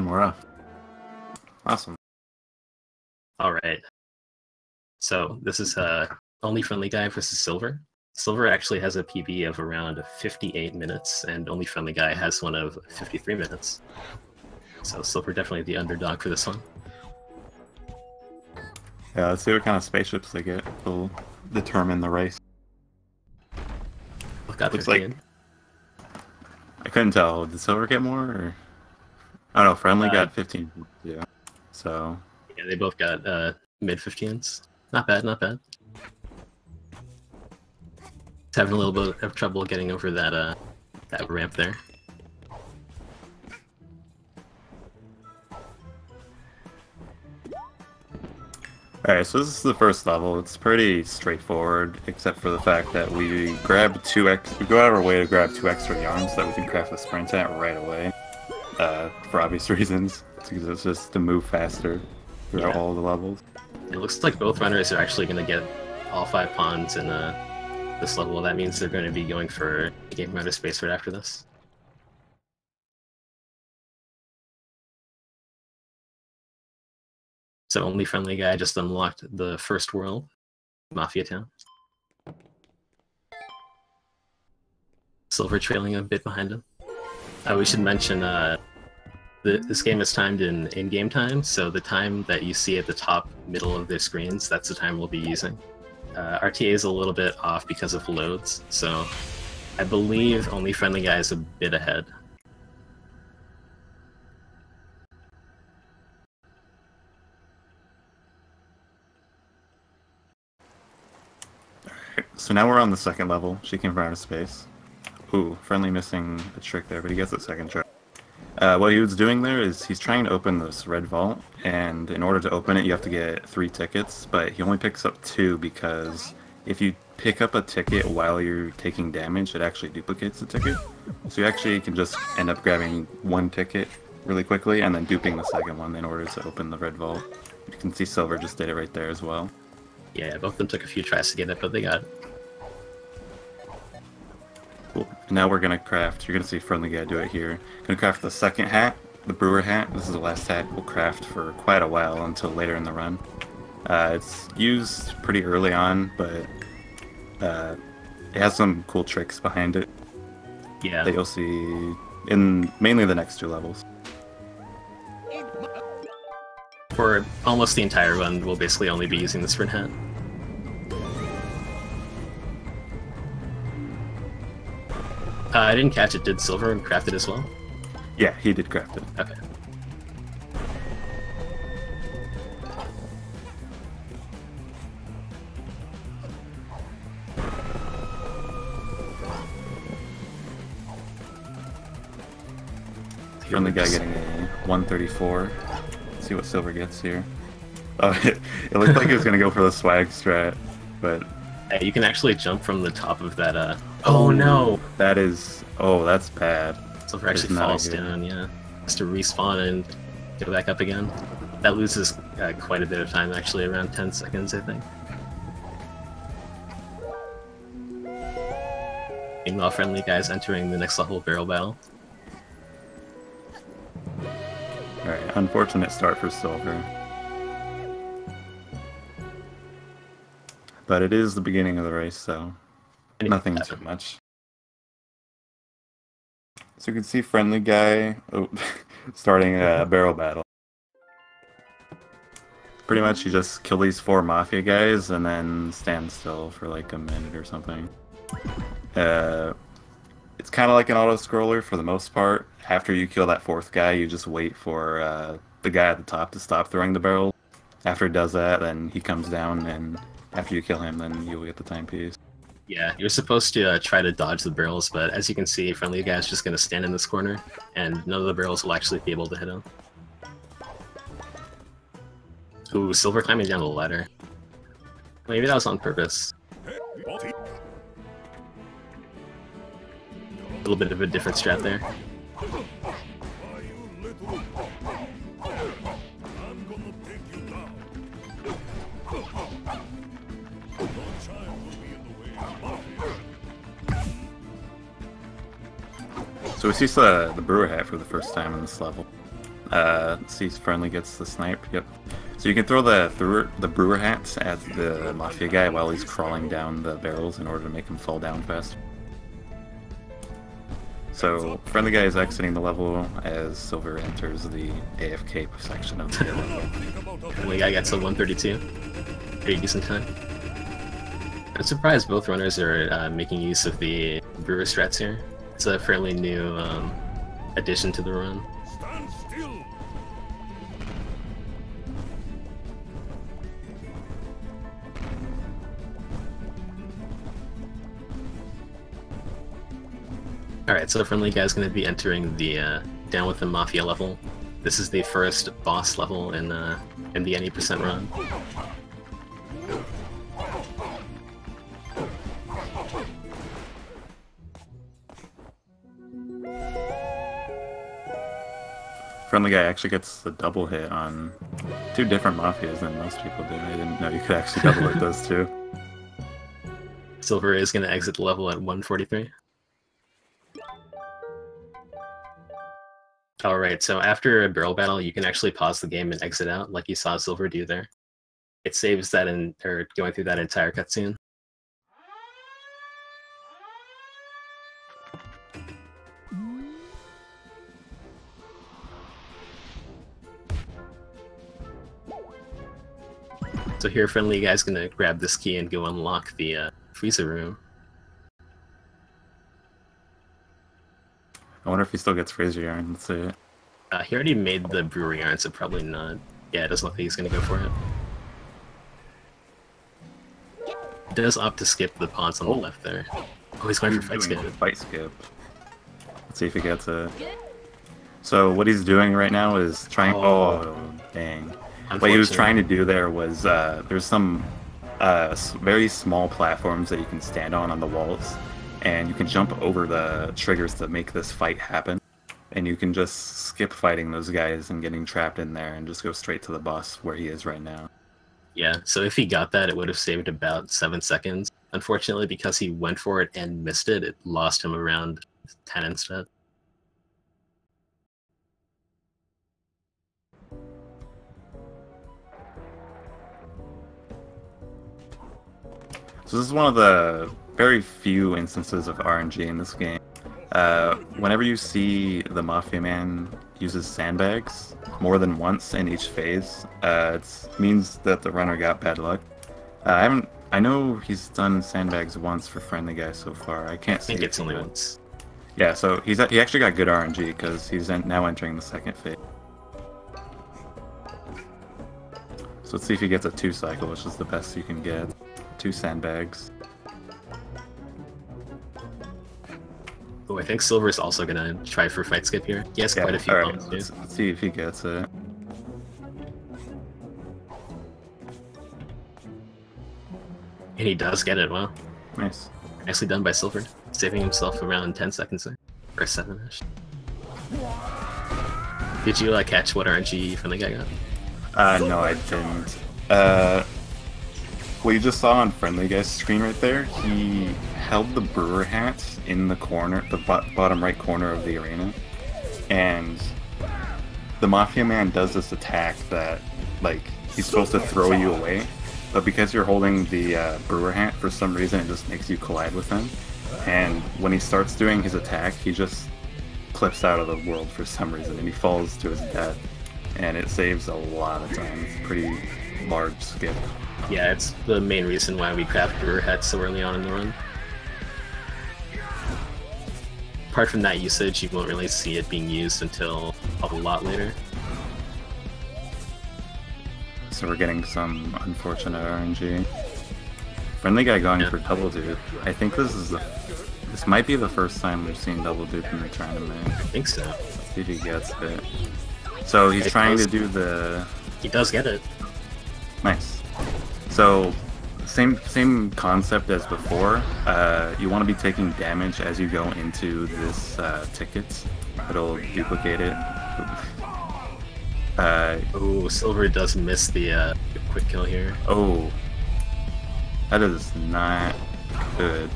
and we're off. Awesome. All right. So this is OnlyFriendlyGuy versus Silver. Silver actually has a PB of around 58 minutes, and OnlyFriendlyGuy has one of 53 minutes. So Silver definitely the underdog for this one. Yeah, let's see what kind of spaceships they get. Will determine the race. Looks like I couldn't tell. Did Silver get more? Or... I don't know. Friendly got 15. Yeah. So. Yeah, they both got mid-15s. Not bad, not bad. It's having a little bit of trouble getting over that that ramp there. Alright, so this is the first level. It's pretty straightforward, except for the fact that we grab we go out of our way to grab 2 extra yarns so that we can craft the sprint at right away. For obvious reasons, because it's just to move faster throughout all the levels. It looks like both runners are actually going to get all 5 pawns in this level. That means they're going to be going for game outer space right after this. So OnlyFriendlyGuy just unlocked the first world, Mafia Town. Silver trailing a bit behind him. We should mention this game is timed in in-game time, so the time that you see at the top middle of their screens, that's the time we'll be using. RTA is a little bit off because of loads, so I believe OnlyFriendlyGuy is a bit ahead. So now we're on the second level. She came from outer space. Ooh, Friendly missing a trick there, but he gets it second try. What he was doing there is he's trying to open this red vault, and in order to open it you have to get 3 tickets, but he only picks up 2 because if you pick up a ticket while you're taking damage, it actually duplicates the ticket. So you actually can just end up grabbing 1 ticket really quickly and then duping the second one in order to open the red vault. You can see Silver just did it right there as well. Yeah, both of them took a few tries to get it, but they got it. Cool. Now we're gonna craft. You're gonna see Friendly Guy do it here. Gonna craft the second hat, the brewer hat. This is the last hat we'll craft for quite a while until later in the run. It's used pretty early on, but it has some cool tricks behind it. Yeah. That you'll see in mainly the next 2 levels. For almost the entire run, we'll basically only be using the sprint hat. I didn't catch it. Did Silver craft it as well? Yeah, he did craft it. Okay. Friendly Guy getting a 134. Let's see what Silver gets here. Oh, it looked like he was gonna go for the swag strat, but Hey, you can actually jump from the top of that. Oh no! That is. Oh, that's bad. Silver actually falls down. Yeah, has to respawn and get back up again. That loses quite a bit of time, actually, around 10 seconds, I think. Meanwhile, Friendly Guy's entering the next level barrel battle. Alright, unfortunate start for Silver. But it is the beginning of the race, so nothing too much. So you can see Friendly Guy starting a barrel battle. Pretty much you just kill these 4 Mafia guys and then stand still for like a minute or something. It's kind of like an auto-scroller for the most part. After you kill that 4th guy, you just wait for the guy at the top to stop throwing the barrel. After he does that, then he comes down, and after you kill him, then you'll get the timepiece. Yeah, you're supposed to try to dodge the barrels, but as you can see, Friendly Guy's just going to stand in this corner, and none of the barrels will actually be able to hit him. Ooh, Silver climbing down the ladder. Maybe that was on purpose. A little bit of a different strat there. So we see the brewer hat for the first time in this level. See if Friendly gets the snipe. Yep. So you can throw the brewer hats at the Mafia guy while he's crawling down the barrels in order to make him fall down faster. So Friendly guy is exiting the level as Silver enters the AFK section of the level. Friendly guy gets a 132. Pretty decent time. I'm surprised both runners are making use of the brewer strats here. It's a fairly new addition to the run. Alright, so the Friendly guy's going to be entering the Down with the Mafia level. This is the first boss level in the any % run. Friendly guy actually gets the double hit on 2 different Mafias than most people do. I didn't know you could actually double hit those 2. Silver is going to exit the level at 143. Alright, so after a barrel battle, you can actually pause the game and exit out, like you saw Silver do there. It saves that going through that entire cutscene. So here, Friendly guy's gonna grab this key and go unlock the freezer room. I wonder if he still gets Fraser Yarn. Let's see. He already made the brewery yarn, so probably not. Yeah, it doesn't look like he's gonna go for it. He does opt to skip the pawns on the left there. Oh, he's going for fight skip. Fight skip. Let's see if he gets it. So what he's doing right now is trying. Oh, dang! What he was trying to do there was there's some very small platforms that you can stand on the walls, and you can jump over the triggers to make this fight happen. And you can just skip fighting those guys and getting trapped in there and just go straight to the boss where he is right now. Yeah, so if he got that, it would have saved about 7 seconds. Unfortunately, because he went for it and missed it, it lost him around 10 instead. So this is one of the very few instances of RNG in this game. Whenever you see the Mafia Man uses sandbags more than once in each phase, it means that the runner got bad luck. I know he's done sandbags once for Friendly Guy so far. I can't see. I think it's only once. Yeah, so he actually got good RNG because he's now entering the second phase. So let's see if he gets a 2 cycle, which is the best you can get. 2 sandbags. Oh, I think Silver's also gonna try for fight skip here. He has quite a few bombs, too. Let's see if he gets it. And he does get it, wow. Nice. Nicely done by Silver, saving himself around 10 seconds there. Or 7-ish. Did you catch what RNG Friendly Guy got? No, I didn't. What you just saw on Friendly Guy's screen right there, he held the brewer hat in the corner, the bottom right corner of the arena, and the Mafia Man does this attack that, he's supposed to throw you away, but because you're holding the brewer hat, for some reason it just makes you collide with him, and when he starts doing his attack, he just clips out of the world for some reason, and he falls to his death, and it saves a lot of time. It's a pretty large skip. Yeah, it's the main reason why we craft brewer hats so early on in the run. Apart from that usage, you won't really see it being used until a lot later. So we're getting some unfortunate RNG. Friendly Guy going for double dupe. I think this might be the first time we've seen double dupe in the tournament. I think so. Let's see if he gets it. So he's trying to do the... He does get it. Nice. So, same concept as before. You want to be taking damage as you go into this ticket. It'll duplicate it. Oh, Silver does miss the quick kill here. Oh, that is not good.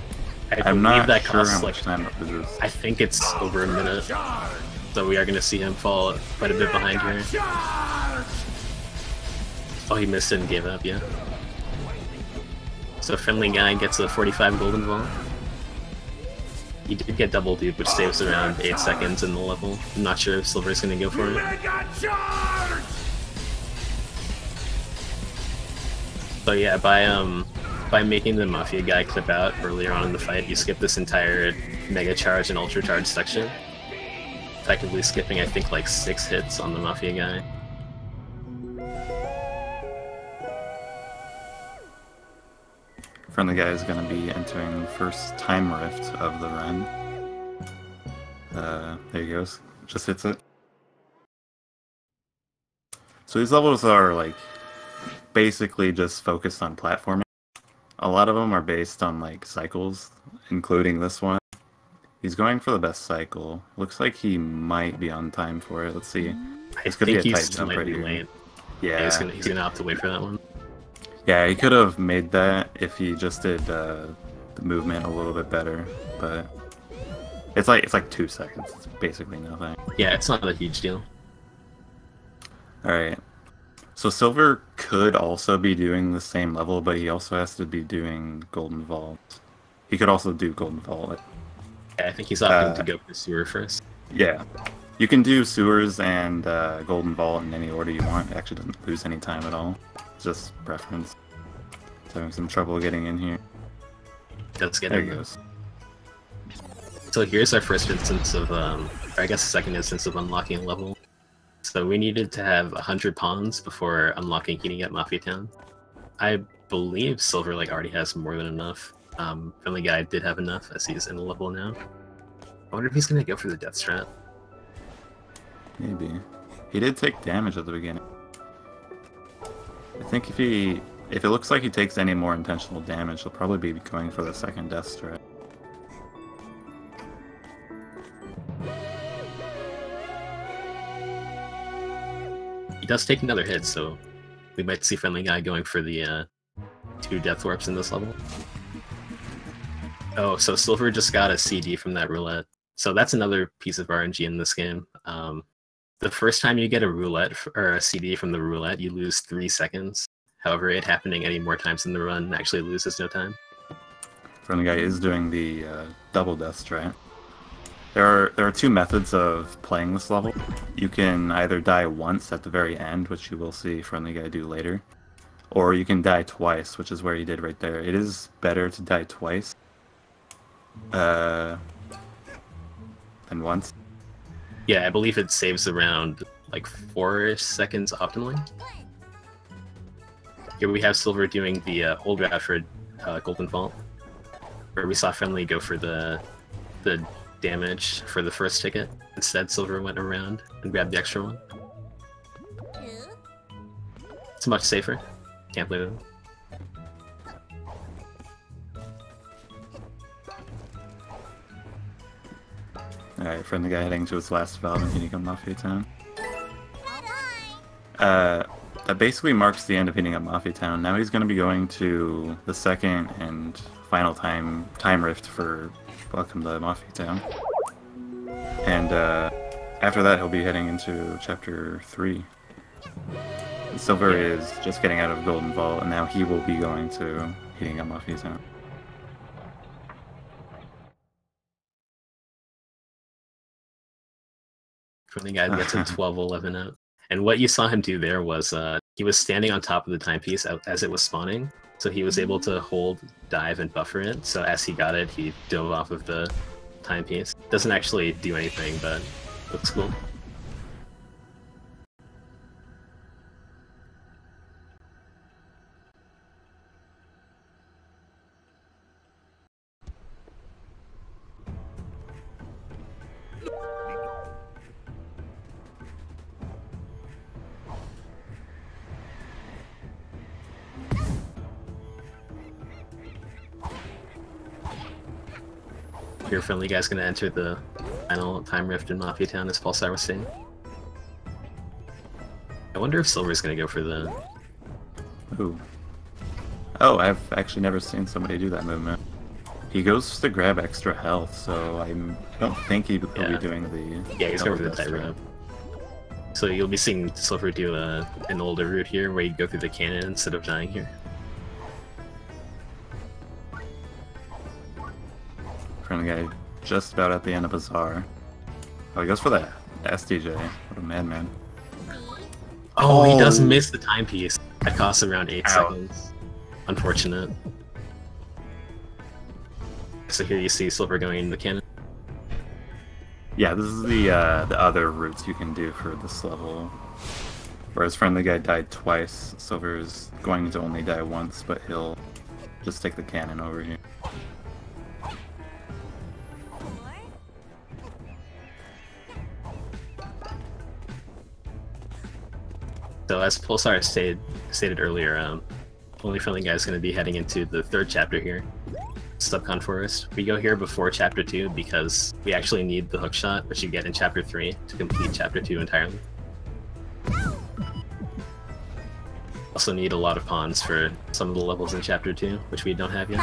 I'm not that sure how much time it is. I think it's over a minute. So we are going to see him fall quite a bit behind here. Oh, he missed it and gave up, yeah. So Friendly Guy gets a 45 golden vault. He did get double dupe, which saves around 8 seconds in the level. I'm not sure if Silver's going to go for it. So yeah, by making the Mafia Guy clip out earlier on in the fight, you skip this entire Mega Charge and Ultra Charge section. Effectively skipping, I think, like 6 hits on the Mafia Guy. Friendly Guy is going to be entering the first time rift of the run. There he goes. Just hits it. So these levels are like basically just focused on platforming. A lot of them are based on like cycles, including this one. He's going for the best cycle. Looks like he might be on time for it. Let's see. This could be a tight jump right here. Late. Yeah, he's gonna have to wait for that one. Yeah, he could have made that if he just did the movement a little bit better, but it's like 2 seconds. It's basically nothing. Yeah, it's not a huge deal. All right. So Silver could also be doing the same level, but he also has to be doing Golden Vault. He could also do Golden Vault. Yeah, I think he's opting to go for Sewer first. Yeah. You can do Sewers and Golden Vault in any order you want. It actually doesn't lose any time at all. It's just preference. It's having some trouble getting in here. Let's get there in. He goes. So here's our first instance of, or I guess the second instance of unlocking a level. So we needed to have 100 pawns before unlocking Heating Up Mafia Town. I believe Silver like already has more than enough. Friendly Guy did have enough as he's in the level now. I wonder if he's gonna go for the death strat. Maybe. He did take damage at the beginning. I think if it looks like he takes any more intentional damage, he'll probably be going for the second death strat. He does take another hit, so we might see Friendly Guy going for the 2 death warps in this level. Oh, so Silver just got a CD from that roulette. So that's another piece of RNG in this game. The first time you get a roulette or a CD from the roulette, you lose 3 seconds. However, it happening any more times in the run actually loses no time. Friendly Guy is doing the double death strat. There are 2 methods of playing this level. You can either die once at the very end, which you will see Friendly Guy do later, or you can die twice, which is where he did right there. It is better to die twice than once. Yeah, I believe it saves around like 4 seconds optimally. Here we have Silver doing the old Radford Golden Vault, where we saw Friendly go for the damage for the first ticket. Instead, Silver went around and grabbed the extra one. It's much safer. Can't believe it. Alright, Friendly Guy heading to its last valve in Heating Up Mafia Town. That basically marks the end of Heating Up Mafia Town. Now he's going to be going to the second and final time rift for Welcome to Mafia Town. And after that he'll be heading into Chapter 3. Silver is just getting out of Golden Vault, and now he will be going to Heating Up Mafia Town. Friendly Guy gets a 12-11 out. And what you saw him do there was he was standing on top of the timepiece as it was spawning, so he was able to hold, dive, and buffer it. So as he got it, he dove off of the timepiece. Doesn't actually do anything, but looks cool. Your Friendly Guy's gonna enter the final time rift in Mafia Town, as Pulsar was saying. I wonder if Silver's gonna go for the... Ooh. Oh, I've actually never seen somebody do that movement. He goes to grab extra health, so I don't think he'll be doing the... Yeah, he's going for the tight route. So you'll be seeing Silver do an older route here, where you go through the cannon instead of dying here. Friendly guy just about at the end of Bazaar. Oh, he goes for that SDJ. What a madman. Oh, he does miss the timepiece. That costs around 8 seconds. Unfortunate. So here you see Silver going into the cannon. Yeah, this is the other routes you can do for this level. Whereas Friendly Guy died twice, Silver's going to only die once, but he'll just take the cannon over here. So as Pulsar stated earlier, OnlyFriendlyGuy is going to be heading into the 3rd chapter here, Subcon Forest. We go here before Chapter 2 because we actually need the hookshot, which you get in Chapter 3, to complete Chapter 2 entirely. Also need a lot of pawns for some of the levels in Chapter 2, which we don't have yet.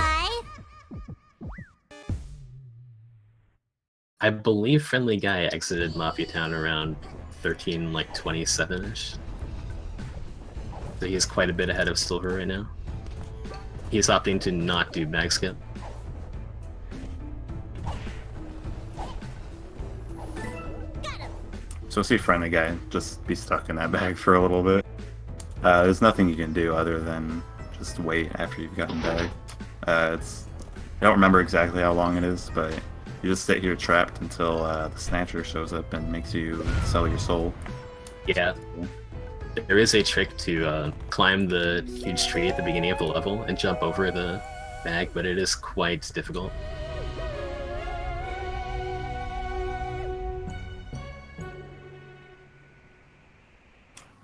I believe Friendly Guy exited Mafia Town around 13:27-ish. So he's quite a bit ahead of Silver right now. He's opting to not do bag skip. So see Friendly Guy just be stuck in that bag for a little bit. There's nothing you can do other than just wait after you've gotten bagged. I don't remember exactly how long it is, but you just sit here trapped until the Snatcher shows up and makes you sell your soul. Yeah. There is a trick to climb the huge tree at the beginning of the level and jump over the bag, but it is quite difficult.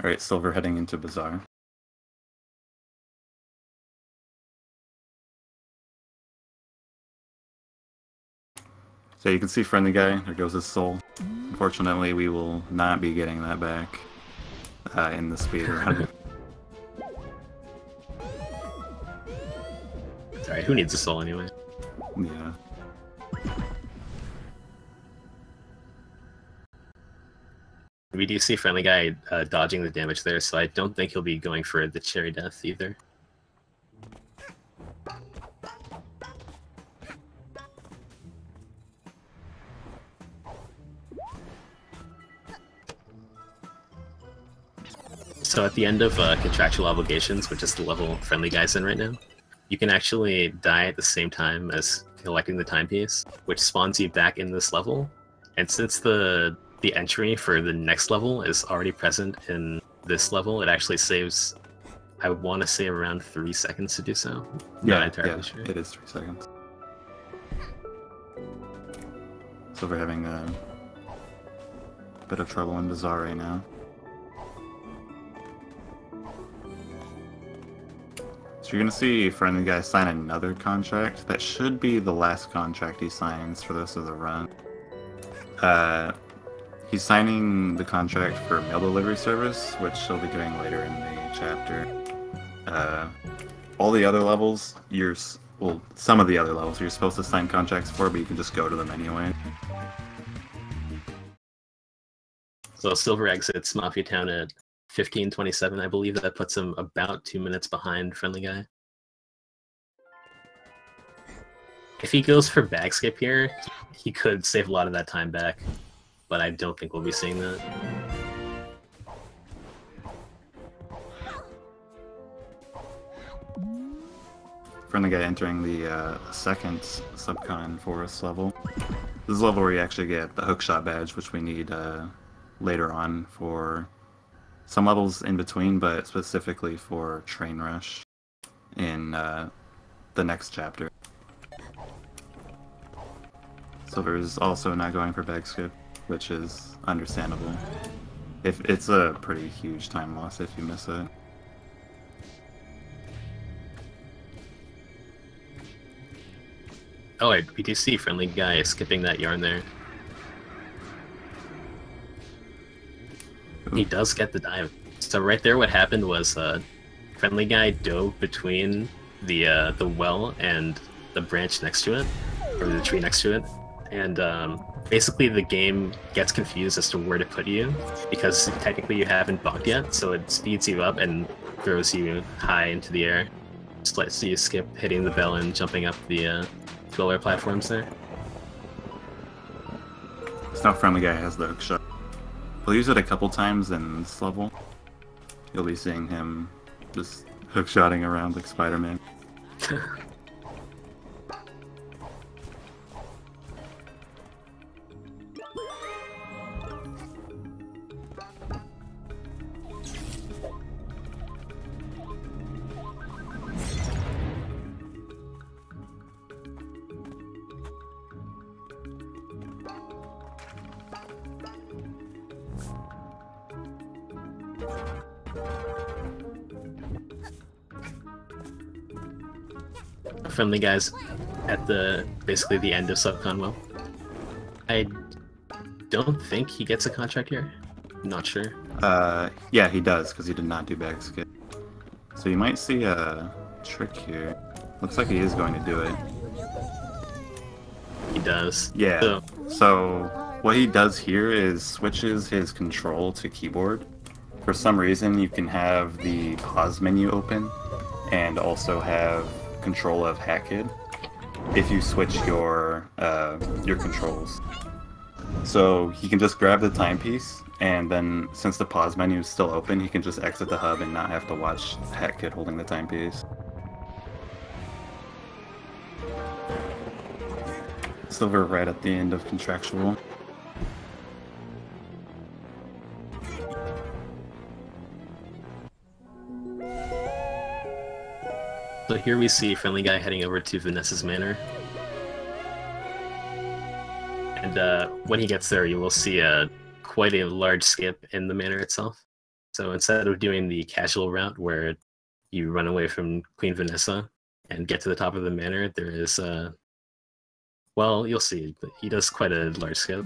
Alright, Silver heading into Bazaar. So you can see Friendly Guy, there goes his soul. Unfortunately, we will not be getting that back in the speedrun. Sorry, who needs a soul anyway? Yeah. We do see Friendly Guy dodging the damage there, so I don't think he'll be going for the Cherry Death either. So at the end of Contractual Obligations, which is the level Friendly Guy's in right now, you can actually die at the same time as collecting the timepiece, which spawns you back in this level. And since the entry for the next level is already present in this level, it actually saves, I want to say, around 3 seconds to do so. Yeah, Not entirely sure. It is 3 seconds. So we're having a bit of trouble in Bazaar right now. So you're going to see Friendly Guy sign another contract. That should be the last contract he signs for the rest of the run. He's signing the contract for mail delivery service, which he'll be doing later in the chapter. All the other levels, well, some of the other levels you're supposed to sign contracts for, but you can just go to them anyway. So Silver exits Mafia Town at 15:27, I believe. That puts him about 2 minutes behind Friendly Guy. If he goes for bag skip here, he could save a lot of that time back, but I don't think we'll be seeing that. Friendly Guy entering the second Subcon Forest level. This is the level where you actually get the hookshot badge, which we need later on for some levels in between, but specifically for Train Rush in the next chapter. Silver's also not going for bag skip, which is understandable. It's a pretty huge time loss if you miss it. Oh, we do see Friendly Guy skipping that yarn there. He does get the dive. So right there what happened was Friendly Guy dove between the well and the branch next to it, or the tree next to it, and basically the game gets confused as to where to put you, because technically you haven't bumped yet, so it speeds you up and throws you high into the air. Just lets you skip hitting the bell and jumping up the 2 platforms there. Now Friendly Guy has the hook shot. He'll use it a couple times in this level. You'll be seeing him just hook-shotting around like Spider-Man. Friendly Guy's at basically the end of Subconwell. I don't think he gets a contract here. I'm not sure. Yeah, he does, because he did not do back skip. So you might see a trick here. Looks like he is going to do it. He does. Yeah. So what he does here is switches his control to keyboard. For some reason, you can have the pause menu open and also have control of HackKid if you switch your controls. So he can just grab the timepiece, and then since the pause menu is still open, he can just exit the hub and not have to watch HackKid holding the timepiece. Silver right at the end of contractual. So here we see Friendly Guy heading over to Vanessa's Manor. And when he gets there, you will see quite a large skip in the manor itself. So instead of doing the casual route where you run away from Queen Vanessa and get to the top of the manor, there is, well, you'll see, but he does quite a large skip.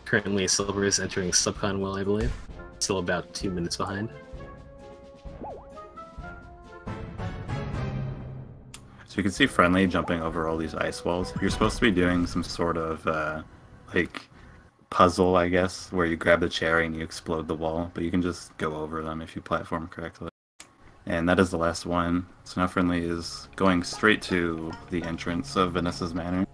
Currently, Silver is entering Subconwell, I believe. Still about 2 minutes behind. So you can see Friendly jumping over all these ice walls. You're supposed to be doing some sort of, like, puzzle, I guess, where you grab the cherry and you explode the wall, but you can just go over them if you platform correctly. And that is the last one. So now Friendly is going straight to the entrance of Vanessa's Manor.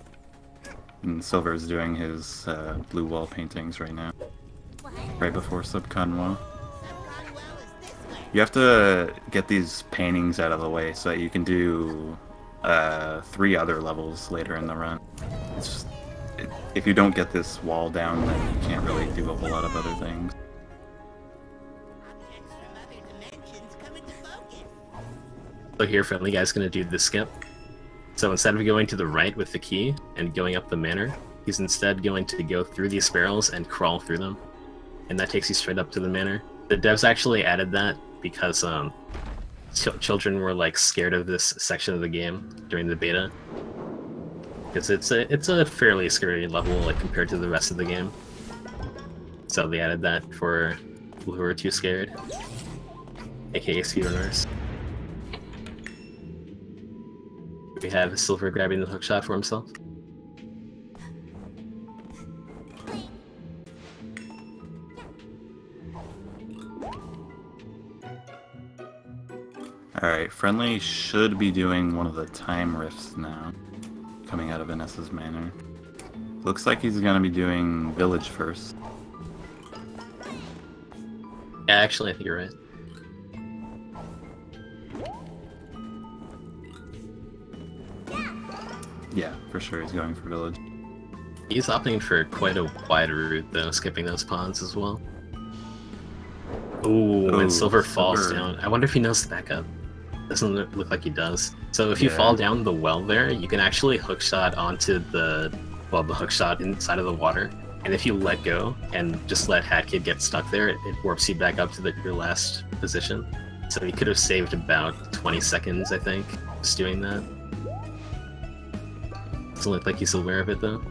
And Silver is doing his blue wall paintings right now, right before Subconwell. You have to get these paintings out of the way so that you can do 3 other levels later in the run. It's just, if you don't get this wall down, then you can't really do a whole lot of other things. So here, Friendly Guy's going to do the skip. So instead of going to the right with the key and going up the manor, he's instead going to go through these barrels and crawl through them. And that takes you straight up to the manor. The devs actually added that because children were like scared of this section of the game during the beta. Because it's a fairly scary level like compared to the rest of the game. So they added that for people who are too scared, aka speedrunners. We have Silver grabbing the hookshot for himself. Alright, Friendly should be doing one of the time rifts now, coming out of Vanessa's Manor. Looks like he's gonna be doing Village first. Yeah, actually, I think you're right. Yeah, for sure he's going for Village. He's opting for quite a wide route, though, skipping those pawns as well. Ooh, and Silver falls down. I wonder if he knows the backup. Doesn't look like he does. So if you fall down the well there, you can actually hookshot onto the hookshot inside of the water. And if you let go and just let HackKid get stuck there, it warps you back up to your last position. So you could have saved about 20 seconds, I think, just doing that. Doesn't look like he's aware of it, though.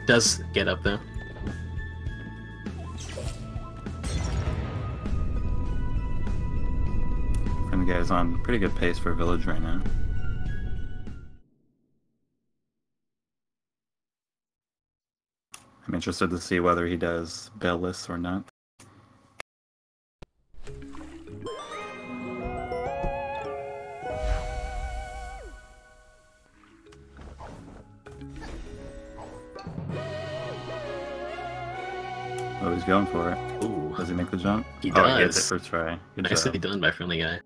Does get up, though. Friendly Guy's on pretty good pace for Village right now. I'm interested to see whether he does bailless or not. Oh, he's going for it. Ooh. Does he make the jump? He Oh, does. he gets it first try. Good Nicely job. done by Friendly Guy.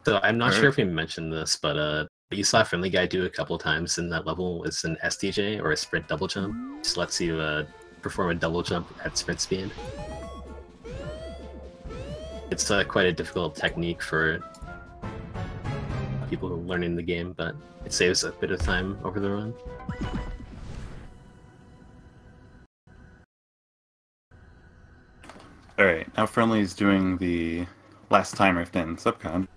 So I'm not sure if we mentioned this, but you saw Friendly Guy do a couple times in that level is an SDJ or a sprint double jump. Just lets you perform a double jump at sprint speed. It's quite a difficult technique for people who are learning the game, but it saves a bit of time over the run. Alright, now Friendly's doing the last time rift in Subcon.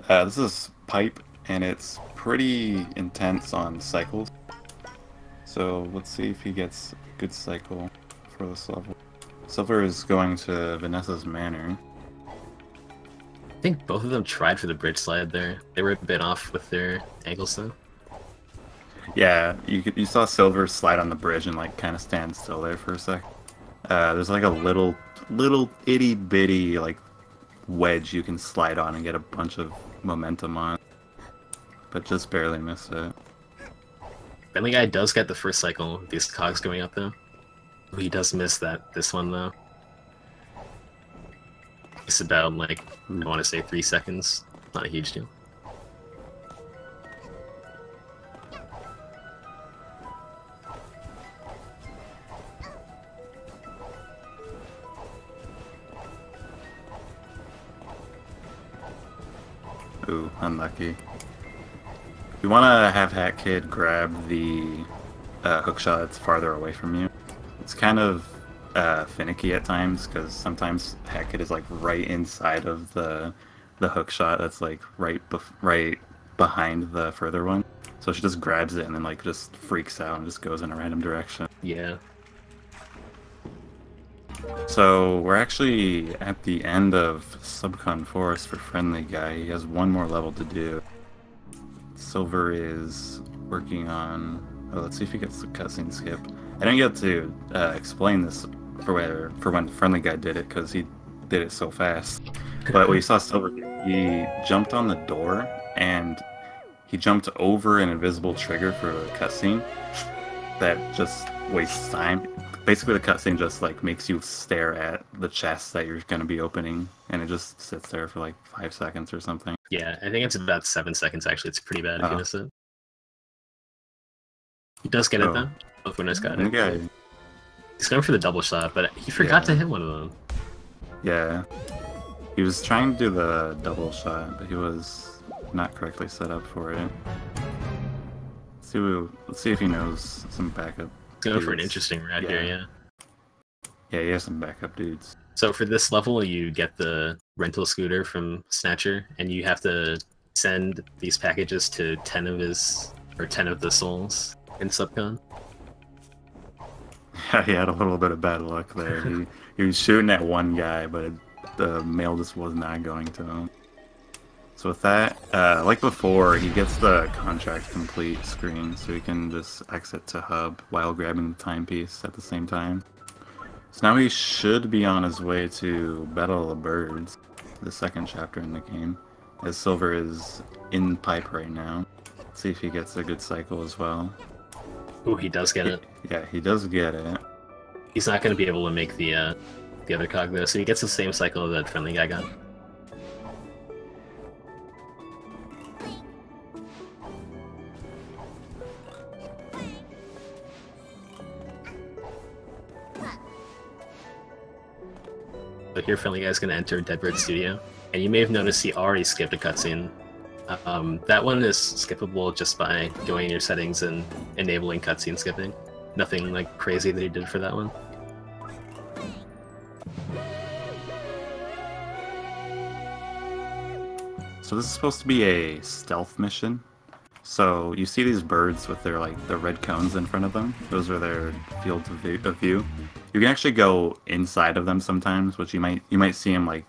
This is pipe, and it's pretty intense on cycles. So let's see if he gets a good cycle for this level. Silver is going to Vanessa's Manor. I think both of them tried for the bridge slide there. They were a bit off with their angles though. Yeah, you saw Silver slide on the bridge and like kind of stand still there for a sec. There's like a little itty bitty like wedge you can slide on and get a bunch of momentum on, but just barely miss it. Friendly Guy does get the first cycle with these cogs going up though. He does miss this one though. It's about like, I want to say 3 seconds. Not a huge deal. Ooh, unlucky. You want to have Hat Kid grab the hookshot that's farther away from you. It's kind of finicky at times, because sometimes Hat Kid is like right inside of the hookshot that's like right behind the further one. So she just grabs it and then like just freaks out and just goes in a random direction. Yeah. So we're actually at the end of Subcon Forest for Friendly Guy. He has one more level to do. Silver is working on... Oh, let's see if he gets the cutscene skip. I didn't get to explain this for when Friendly Guy did it, because he did it so fast. But we saw Silver, he jumped on the door, and he jumped over an invisible trigger for a cutscene that just wastes time. Basically, the cutscene just like makes you stare at the chest that you're going to be opening, and it just sits there for like 5 seconds or something. Yeah, I think it's about 7 seconds actually. It's pretty bad if you miss it. He does get it though. Both winners got it. Yeah. He's going for the double shot, but he forgot to hit one of them. Yeah. He was trying to do the double shot, but he was not correctly set up for it. Let's see if he knows some backup. He's going for an interesting route here, yeah. Yeah, he has some backup dudes. So for this level, you get the rental scooter from Snatcher, and you have to send these packages to 10 of the souls in Subcon. He had a little bit of bad luck there. He was shooting at one guy, but the mail just was not going to him. So with that, like before, he gets the contract complete screen, so he can just exit to hub while grabbing the timepiece at the same time. So now he should be on his way to Battle of the Birds, the second chapter in the game, as Silver is in pipe right now. Let's see if he gets a good cycle as well. Ooh, he does get it. Yeah, he does get it. He's not going to be able to make the other cog though, so he gets the same cycle that Friendly Guy got. So here Friendly Guy's going to enter Deadbird Studio, and you may have noticed he already skipped a cutscene. That one is skippable just by going in your settings and enabling cutscene skipping. Nothing like crazy that he did for that one. So this is supposed to be a stealth mission. So you see these birds with their the red cones in front of them. Those are their fields of view. You can actually go inside of them sometimes, which you might see him like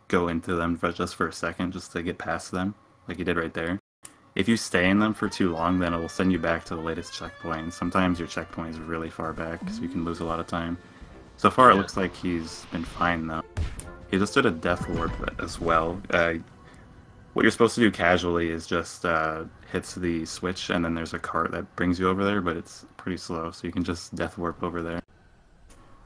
go into them just for a second, just to get past them, like you did right there. If you stay in them for too long, then it will send you back to the latest checkpoint. Sometimes your checkpoint is really far back, so you can lose a lot of time. So far, it looks like he's been fine, though. He just did a death warp as well. What you're supposed to do casually is just hits the switch, and then there's a cart that brings you over there, but it's pretty slow, so you can just death warp over there.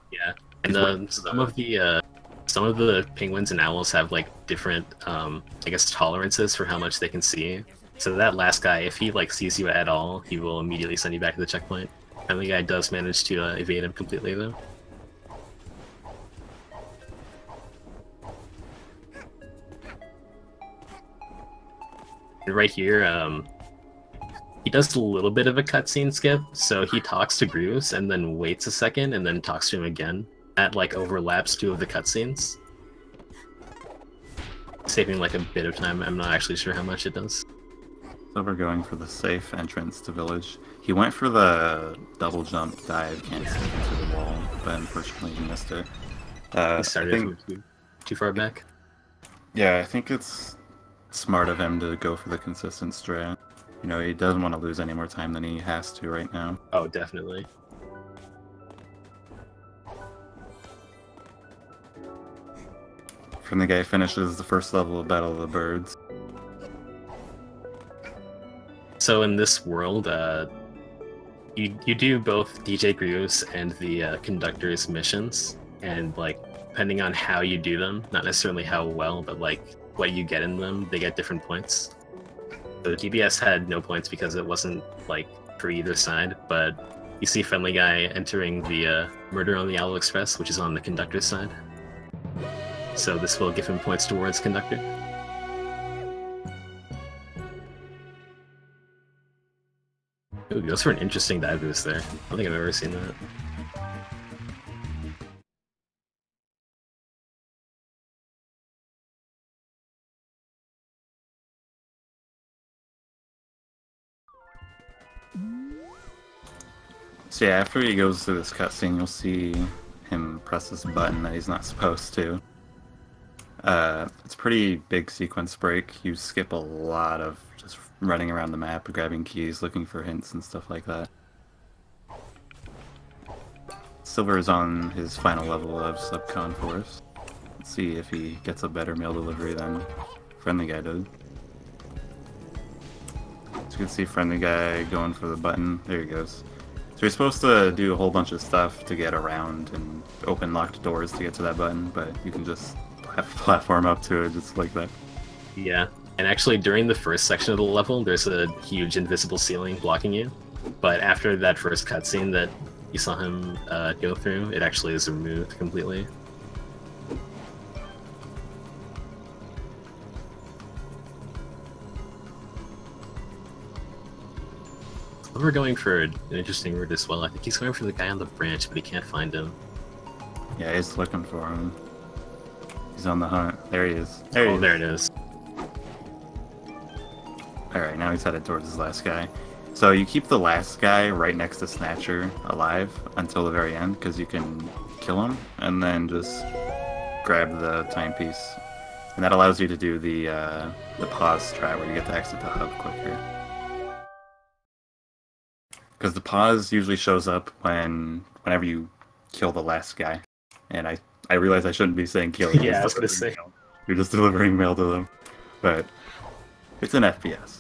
Yeah, and some of the penguins and owls have like different, I guess, tolerances for how much they can see. So that last guy, if he like sees you at all, he will immediately send you back to the checkpoint. And the guy does manage to evade him completely, though. And right here, he does a little bit of a cutscene skip, so he talks to Grooves and then waits a second and then talks to him again. That like overlaps two of the cutscenes, saving like a bit of time. I'm not actually sure how much it does. So we're going for the safe entrance to village. He went for the double jump dive cancel into the wall, but unfortunately he missed it. He started too far back. Yeah, I think it's smart of him to go for the consistent strat. You know, he doesn't want to lose any more time than he has to right now. Oh, definitely. From the guy finishes the first level of Battle of the Birds. So in this world, you do both DJ Grooves and the conductor's missions, and like depending on how you do them, not necessarily how well, but like what you get in them, they get different points. So DBS had no points because it wasn't like for either side, but you see Friendly Guy entering the Murder on the Owl Express, which is on the conductor's side. So this will give him points towards conductor. Ooh, those were an interesting dive boost there. I don't think I've ever seen that. So yeah, after he goes through this cutscene, you'll see him press this button that he's not supposed to. It's a pretty big sequence break. You skip a lot of just running around the map, grabbing keys, looking for hints and stuff like that. Silver is on his final level of Subcon Force. Let's see if he gets a better mail delivery than Friendly Guy did. So you can see Friendly Guy going for the button. There he goes. So you're supposed to do a whole bunch of stuff to get around and open locked doors to get to that button, but you can just platform up to it just like that. Yeah, and actually during the first section of the level, there's a huge invisible ceiling blocking you. But after that first cutscene that you saw him go through, it actually is removed completely. We're going for an interesting route as well. I think he's going for the guy on the branch, but he can't find him. Yeah, he's looking for him. He's on the hunt. There he is. There he is. There it is. Alright, now he's headed towards his last guy. So you keep the last guy right next to Snatcher alive until the very end, because you can kill him, and then just grab the timepiece. And that allows you to do the pause strat where you get to exit the hub quicker. Because the pause usually shows up whenever you kill the last guy. And I realize I shouldn't be saying kill. Yeah, I was gonna say. You're just delivering mail to them. But it's an FPS,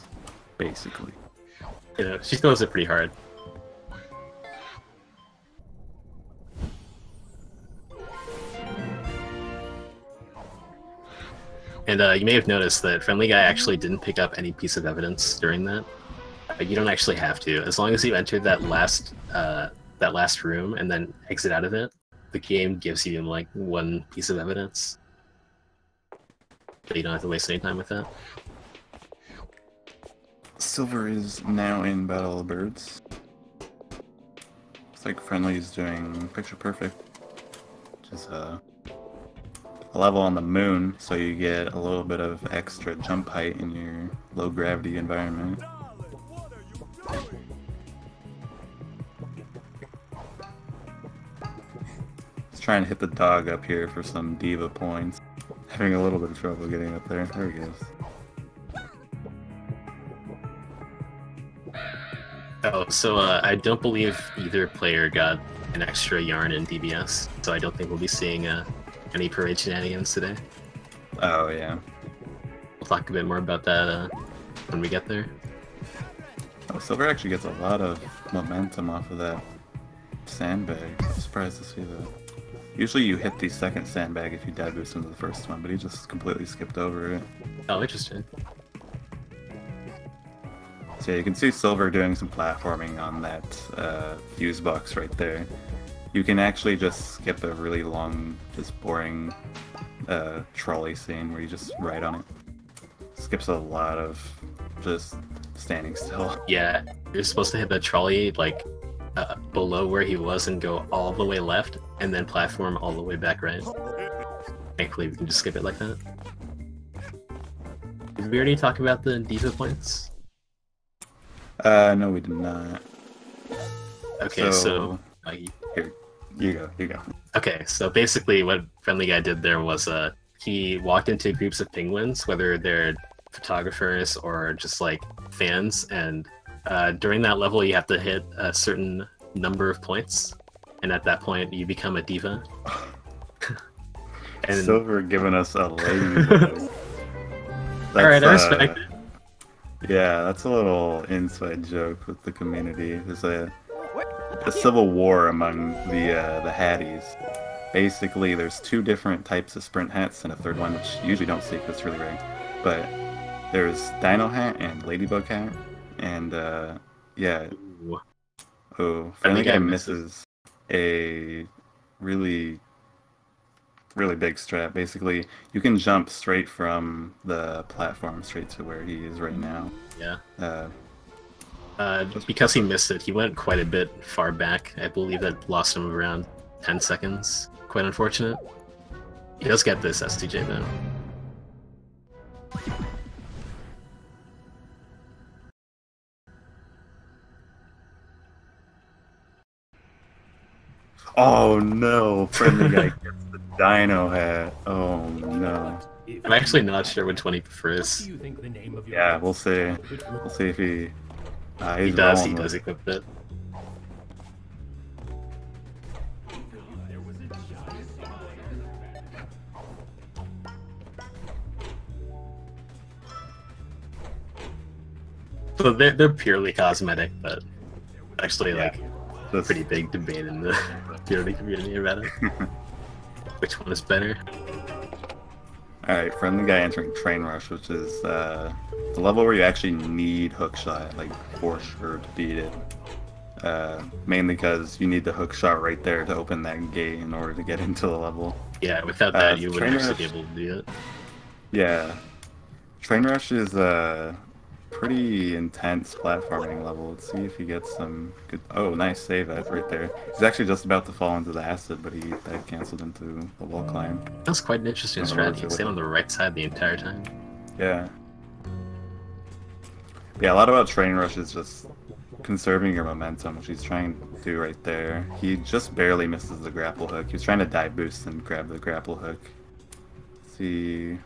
basically. Yeah, she throws it pretty hard. And you may have noticed that Friendly Guy actually didn't pick up any piece of evidence during that. You don't actually have to. As long as you entered that last room and then exit out of it, the game gives you like one piece of evidence. But you don't have to waste any time with that. Silver is now in Battle of Birds. Looks like Friendly is doing Picture Perfect, which is a level on the moon, so you get a little bit of extra jump height in your low gravity environment. Let's try and hit the dog up here for some diva points. Having a little bit of trouble getting up there. There he goes. Oh, so I don't believe either player got an extra yarn in DBS, so I don't think we'll be seeing any parade shenanigans today. Oh yeah. We'll talk a bit more about that when we get there. Oh, Silver actually gets a lot of momentum off of that sandbag. I'm surprised to see that. Usually you hit the second sandbag if you dive boost into the first one, but he just completely skipped over it. Oh, interesting. So yeah, you can see Silver doing some platforming on that fuse box right there. You can actually just skip a really long, just boring trolley scene where you just ride on it. Skips a lot of just standing still. Yeah, you're supposed to hit the trolley like below where he was and go all the way left, and then platform all the way back right. Thankfully, we can just skip it like that. Did we already talk about the diva points? No, we did not. Okay, so here, you go. Okay, so basically what Friendly Guy did there was he walked into groups of penguins, whether they're photographers or just like fans, and during that level you have to hit a certain number of points, and at that point you become a diva. And Silver giving us a lady. Alright, I respect it. Yeah, that's a little inside joke with the community. There's a civil war among the hatties. Basically, there's two different types of sprint hats and a third one, which you usually don't see because it's really rare. But there's Dino hat and Ladybug hat, and yeah. Oh, Friendly Guy misses a really big strat. Basically, you can jump straight from the platform straight to where he is right now. Yeah. Because he missed it, he went quite a bit far back. I believe that lost him around 10 seconds. Quite unfortunate. He does get this STJ though. Oh no, Friendly Guy gets the Dino hat. Oh no. I'm actually not sure which one he prefers. Yeah, we'll see. We'll see if he... he does equip it. So they're purely cosmetic, but actually like a pretty big debate in the purity community about it. Which one is better? Alright, Friendly Guy entering Train Rush, which is the level where you actually need hookshot, like for sure to beat it. Mainly because you need the hookshot right there to open that gate in order to get into the level. Yeah, without that you wouldn't actually be able to do it. Yeah. Train Rush is a pretty intense platforming level. Let's see if he gets some good... Oh, nice save that right there. He's actually just about to fall into the acid, but he dive canceled into the wall climb. That's quite an interesting strategy. Stay on the right side the entire time. Yeah. Yeah, a lot about Train Rush is just conserving your momentum, which he's trying to do right there. He just barely misses the grapple hook. He was trying to dive boost and grab the grapple hook. Let's see...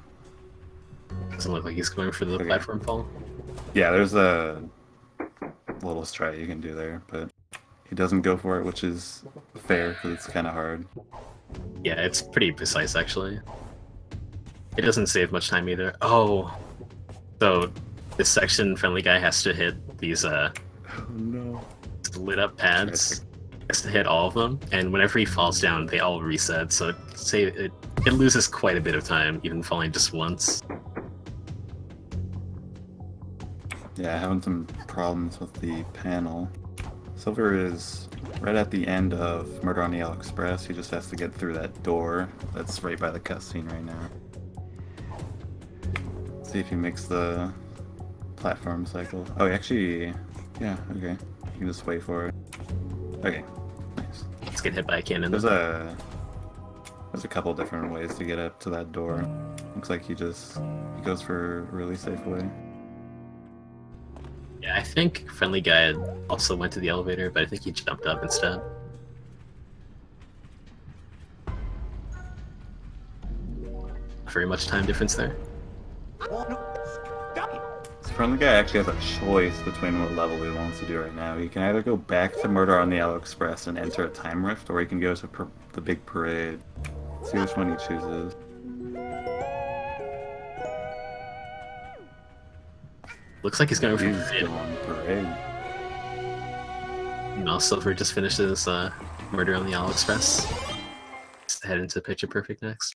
Doesn't look like he's going for the platform fall. Yeah, there's a little strat you can do there, but he doesn't go for it, which is fair because it's kind of hard. Yeah, it's pretty precise actually. It doesn't save much time either. Oh, so this section Friendly Guy has to hit these lit up pads. He has to hit all of them, and whenever he falls down, they all reset. So it loses quite a bit of time, even falling just once. Yeah, having some problems with the panel. Silver is right at the end of Murder on the Yellow Express. He just has to get through that door that's right by the cutscene right now. Let's see if he makes the platform cycle. Oh, actually, yeah, okay. You can just wait for it. Okay, nice. Let's get hit by a cannon. There's a couple different ways to get up to that door. Looks like he goes for a really safe way. Yeah, I think Friendly Guy also went to the elevator, but I think he jumped up instead. Very much time difference there. Friendly Guy actually has a choice between what level he wants to do right now. He can either go back to Murder on the Yellow Express and enter a time rift, or he can go to the big parade. Let's see which one he chooses. Looks like he's going for parade. No, Silver just finishes Murder on the Yellow Express. Let's head into Picture Perfect next.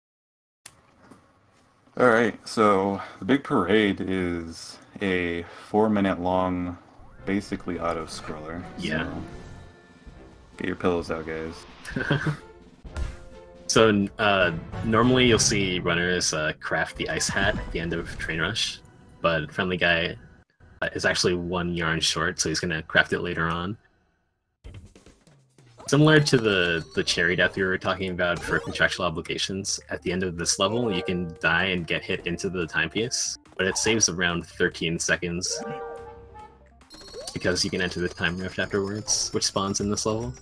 Alright, so the big parade is a 4-minute long, basically auto-scroller. Yeah. So get your pillows out, guys. So normally you'll see runners craft the ice hat at the end of Train Rush, but Friendly Guy is actually 1 yarn short, so he's going to craft it later on. Similar to the cherry death we were talking about for contractual obligations, at the end of this level you can die and get hit into the timepiece, but it saves around 13 seconds because you can enter the time rift afterwards, which spawns in this level.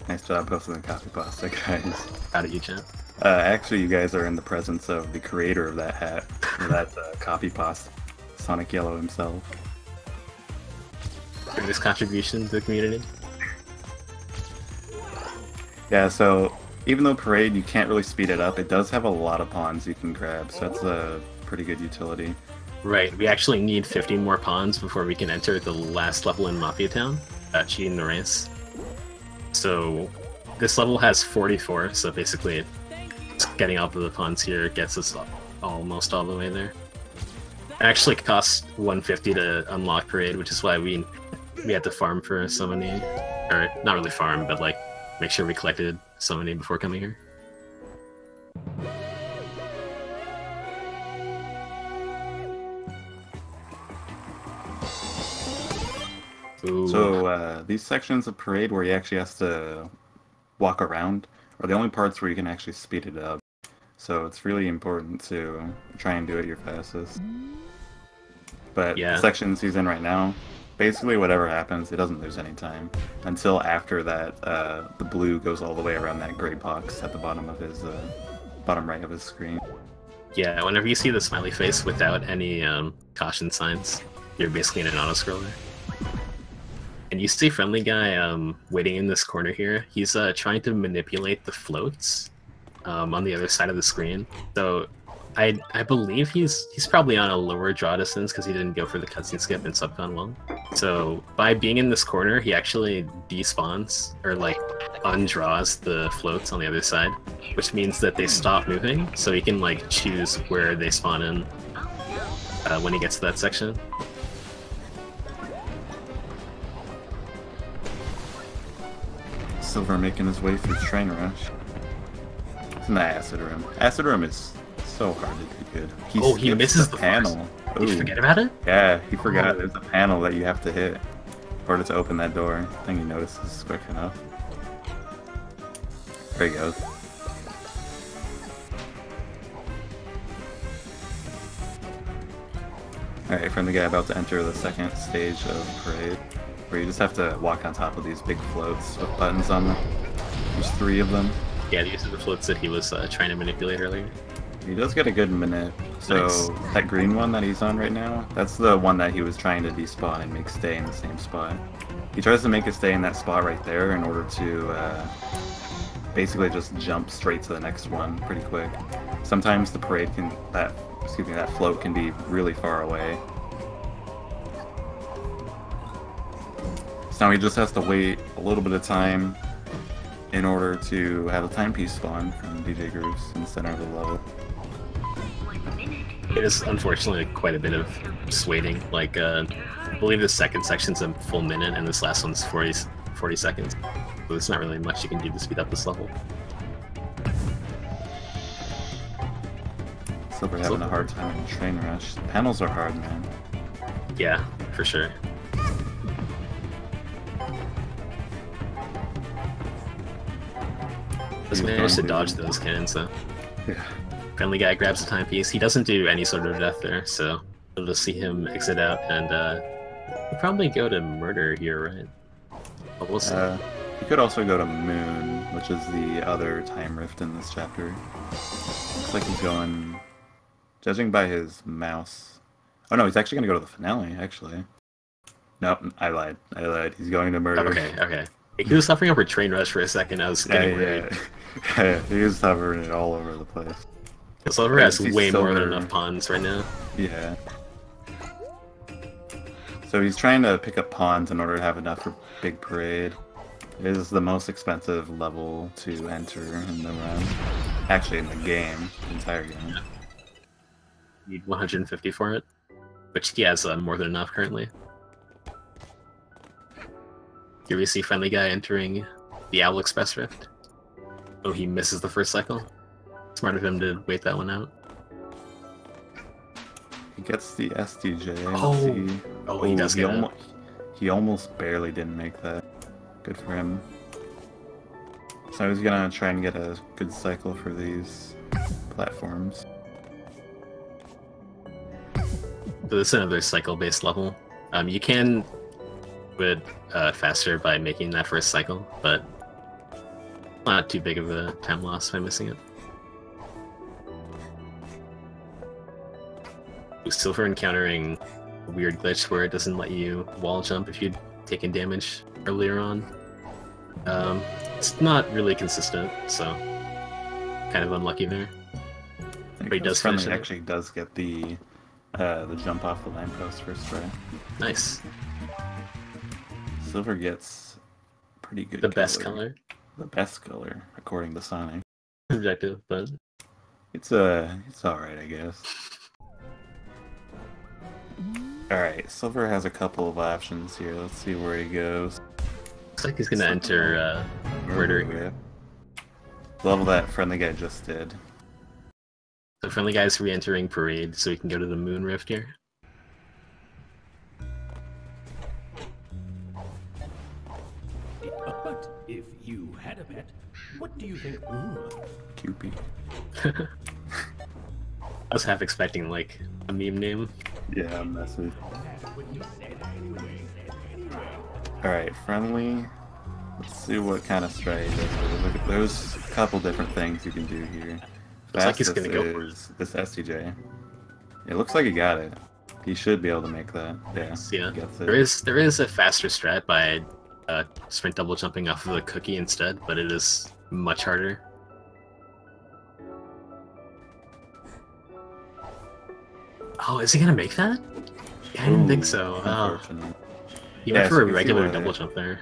Nice job posting the copy pasta, guys. How did you, chat? Actually, you guys are in the presence of the creator of that hat, or that copy pasta, Sonic Yellow himself. Greatest contribution to the community? Yeah, so even though Parade, you can't really speed it up, it does have a lot of pawns you can grab, so that's a pretty good utility. Right, we actually need 50 more pawns before we can enter the last level in Mafia Town, cheating the race. So this level has 44, so basically getting all of the pawns here gets us almost all the way there. It actually costs 150 to unlock Parade, which is why we had to farm for so many, or not really farm, but like make sure we collected so many before coming here. Ooh. So these sections of Parade where he actually has to walk around are the only parts where you can actually speed it up. So it's really important to try and do it your fastest. But yeah. The sections he's in right now, basically whatever happens, it doesn't lose any time. Until after that, the blue goes all the way around that gray box at the bottom of his, bottom right of his screen. Yeah, whenever you see the smiley face without any caution signs, you're basically in an auto-scroller. And you see Friendly Guy waiting in this corner here. He's trying to manipulate the floats on the other side of the screen. So I believe he's probably on a lower draw distance because he didn't go for the cutscene skip in Subcon 1. So by being in this corner, he actually despawns, or like undraws the floats on the other side, which means that they stop moving, so he can like choose where they spawn in when he gets to that section. Silver making his way through Train Rush. It's in the Acid Room. Acid Room is so hard to do good. He misses the panel. Did you forget about it? Yeah, he forgot. There's a panel that you have to hit in order to open that door. I think he notices quick enough. There he goes. Alright, Friendly Guy about to enter the second stage of Parade, where you just have to walk on top of these big floats with buttons on them. There's 3 of them. Yeah, these are the floats that he was trying to manipulate earlier. He does get a good minute. So Nice. That green one that he's on right now, that's the one that he was trying to despawn and make stay in the same spot. He tries to make it stay in that spot right there in order to basically just jump straight to the next one pretty quick. Sometimes the parade can, that float can be really far away. So now he just has to wait a little bit of time in order to have a timepiece spawn from DJ Grooves in the center of the level. It is unfortunately quite a bit of just waiting. Like, I believe the second section's a full minute, and this last one's 40 seconds. So there's not really much you can do to speed up this level. Silver having a hard time in Train Rush. The panels are hard, man. Yeah, for sure. Just managed to dodge those cannons, though. Yeah. Friendly Guy grabs the timepiece. He doesn't do any sort of death there, so we'll just see him exit out, and he'll probably go to Murder here, right? But we'll see. He could also go to Moon, which is the other time rift in this chapter. Looks like he's going, judging by his mouse, Oh no, he's actually gonna go to the finale. Actually, nope, I lied. I lied. He's going to murder. Okay, okay. He was suffering over Train Rush for a second. I was getting worried. Yeah, he was hovering it all over the place. Silver has way more than enough pawns right now. Yeah. So he's trying to pick up pawns in order to have enough for Big Parade. It is the most expensive level to enter in the run. Actually, in the game, the entire game. Yeah. You need 150 for it, which he has more than enough currently. Here we see Friendly Guy entering the Owl Express Rift. Oh, he misses the first cycle. Smart of him to wait that one out. He gets the SDJ. Oh, he does get it. He almost barely didn't make that. Good for him. So he's gonna try and get a good cycle for these platforms. So this is another cycle-based level. You can do it faster by making that first cycle, but not too big of a time loss by missing it. Silver encountering a weird glitch where it doesn't let you wall jump if you'd taken damage earlier on. It's not really consistent, so kind of unlucky there. But he does finish it. Actually does get the jump off the lamppost first try. Nice. Silver gets pretty good. The best color. The best color, according to Sonic. Objective, but it's alright, I guess. Alright, Silver has a couple of options here. Let's see where he goes. Looks like he's gonna enter Murder here. The level that Friendly Guy just did. So Friendly Guy's re-entering Parade, so he can go to the Moon Rift here. But if you had a pet, what do you think? Cupid. I was half expecting like a meme name. Yeah, message. Alright, Friendly. Let's see what kind of strat he does. Look at, there's a couple different things you can do here. Looks like he's gonna go for it. This STJ. It looks like he got it. He should be able to make that. Yeah. There is a faster strat by sprint double jumping off of the cookie instead, but it is much harder. Oh, is he gonna make that? Yeah, I didn't think so. Oh. He went for a regular double jump there.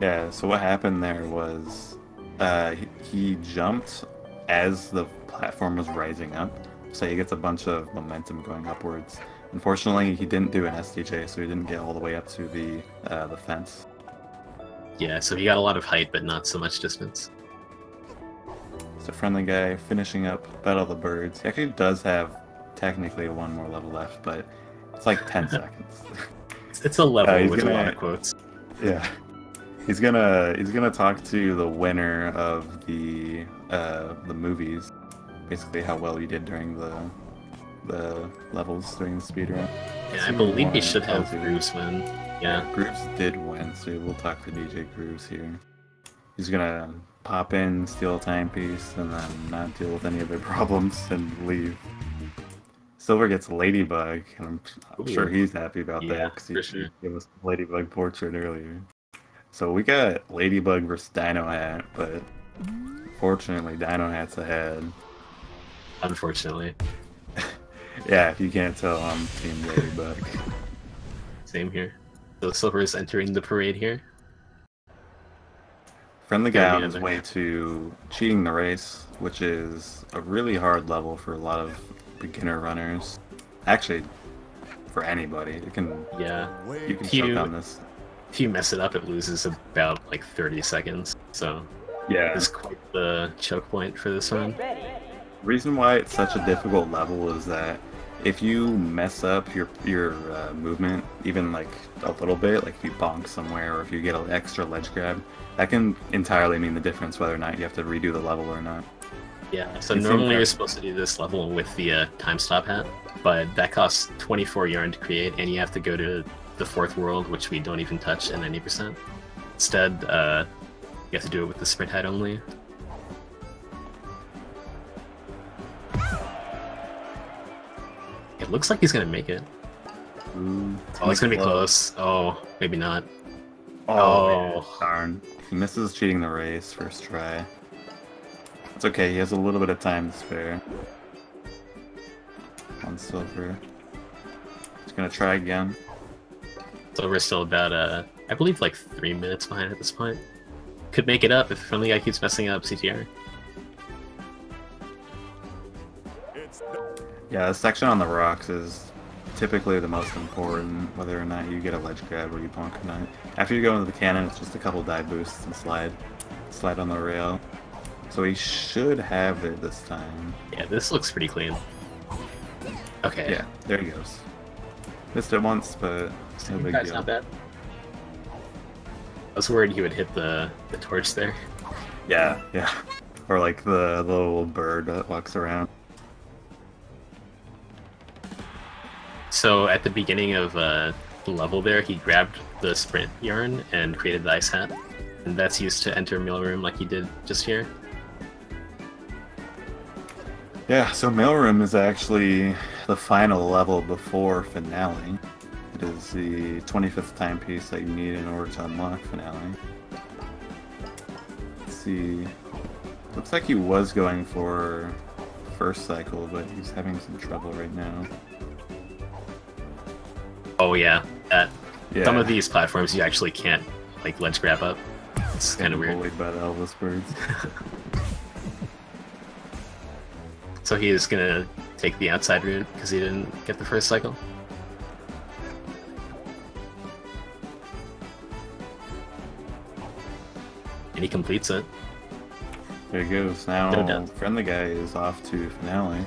Yeah, so what happened there was he jumped as the platform was rising up, so he gets a bunch of momentum going upwards. Unfortunately, he didn't do an SDJ, so he didn't get all the way up to the fence. Yeah, so he got a lot of height, but not so much distance. So Friendly Guy finishing up Battle of the Birds. He actually does have technically one more level left, but it's like 10 seconds. It's a level with a lot of quotes. Yeah. He's gonna talk to the winner of the movies, basically how well he did during the levels during the speedrun. Yeah, I believe he should have Grooves win. Yeah, Grooves did win, so we'll talk to DJ Grooves here. He's gonna pop in, steal a timepiece, and then not deal with any of their problems and leave. Silver gets Ladybug, and I'm sure he's happy about that because he gave us the Ladybug portrait earlier. So we got Ladybug versus Dino Hat, but fortunately Dino Hat's ahead. Unfortunately. Yeah, if you can't tell, I'm Team Ladybug. Same here. So Silver is entering the parade here. Friendly Guy on his way to cheating the race, which is a really hard level for a lot of beginner runners. Actually, for anybody, you can choke on this. If you mess it up, it loses about like 30 seconds. So yeah, it's quite the choke point for this one. The reason why it's such a difficult level is that if you mess up your movement, even like a little bit, like if you bonk somewhere or if you get an extra ledge grab, that can entirely mean the difference whether or not you have to redo the level or not. Yeah, so normally you're supposed to do this level with the time stop hat, but that costs 24 yarn to create, and you have to go to the fourth world, which we don't even touch at 90%. Instead, you have to do it with the sprint hat only. It looks like he's gonna make it. Ooh, Oh, it's gonna be close. Oh, maybe not. Oh, darn. He misses cheating the race first try. It's okay, he has a little bit of time to spare. On Silver. He's gonna try again. Silver's still about, I believe like 3 minutes behind at this point. Could make it up if Friendly Guy keeps messing up CTR. Yeah, the section on the rocks is typically the most important, whether or not you get a ledge grab or you bonk or not. After you go into the cannon, it's just a couple dive boosts and slide on the rail. So he should have it this time. Yeah, this looks pretty clean. Okay. Yeah, there he goes. Missed it once, but no big deal. Not bad. I was worried he would hit the torch there. Yeah, yeah. Or like the little bird that walks around. So at the beginning of the level there, he grabbed the sprint yarn and created the ice hat. And that's used to enter mailroom like he did just here. Yeah, so mailroom is actually the final level before finale. It is the 25th timepiece that you need in order to unlock finale. Let's see. Looks like he was going for first cycle, but he's having some trouble right now. Oh yeah, some of these platforms you actually can't like ledge grab up. It's kind of weird. Bullied by the Elvis birds. So he is gonna take the outside route because he didn't get the first cycle. And he completes it. There he goes. Now, No doubt. Friendly Guy is off to finale.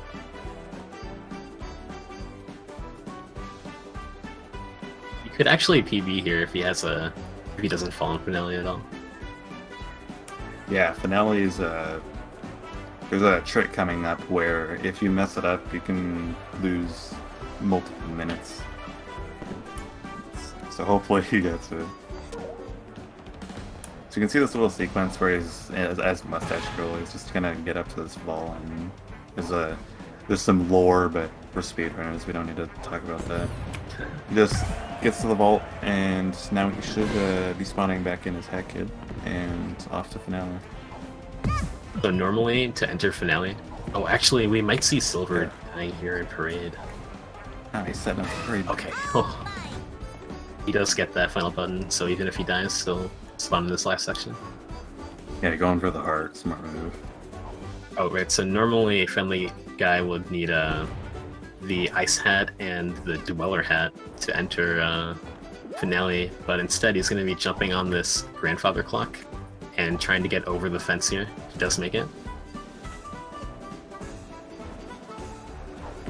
He could actually PB here if he has if he doesn't fall in finale at all. Yeah, finale is there's a trick coming up where if you mess it up, you can lose multiple minutes. So hopefully he gets it. So you can see this little sequence where he's, as Mustache Girl, he's just gonna get up to this ball, and there's some lore, but for speedrunners, we don't need to talk about that. He just gets to the vault, and now he should be spawning back in his Hat Kid, and off to finale. So normally to enter finale, oh actually we might see Silver dying here in Parade. Ah, he's setting up Parade. Okay. Oh. He does get that final button, so even if he dies, still spawn in this last section. Yeah, going for the heart, smart move. Oh right, so normally a Friendly Guy would need the Ice Hat and the Dweller Hat to enter finale, but instead he's going to be jumping on this Grandfather Clock and trying to get over the fence here. He does make it.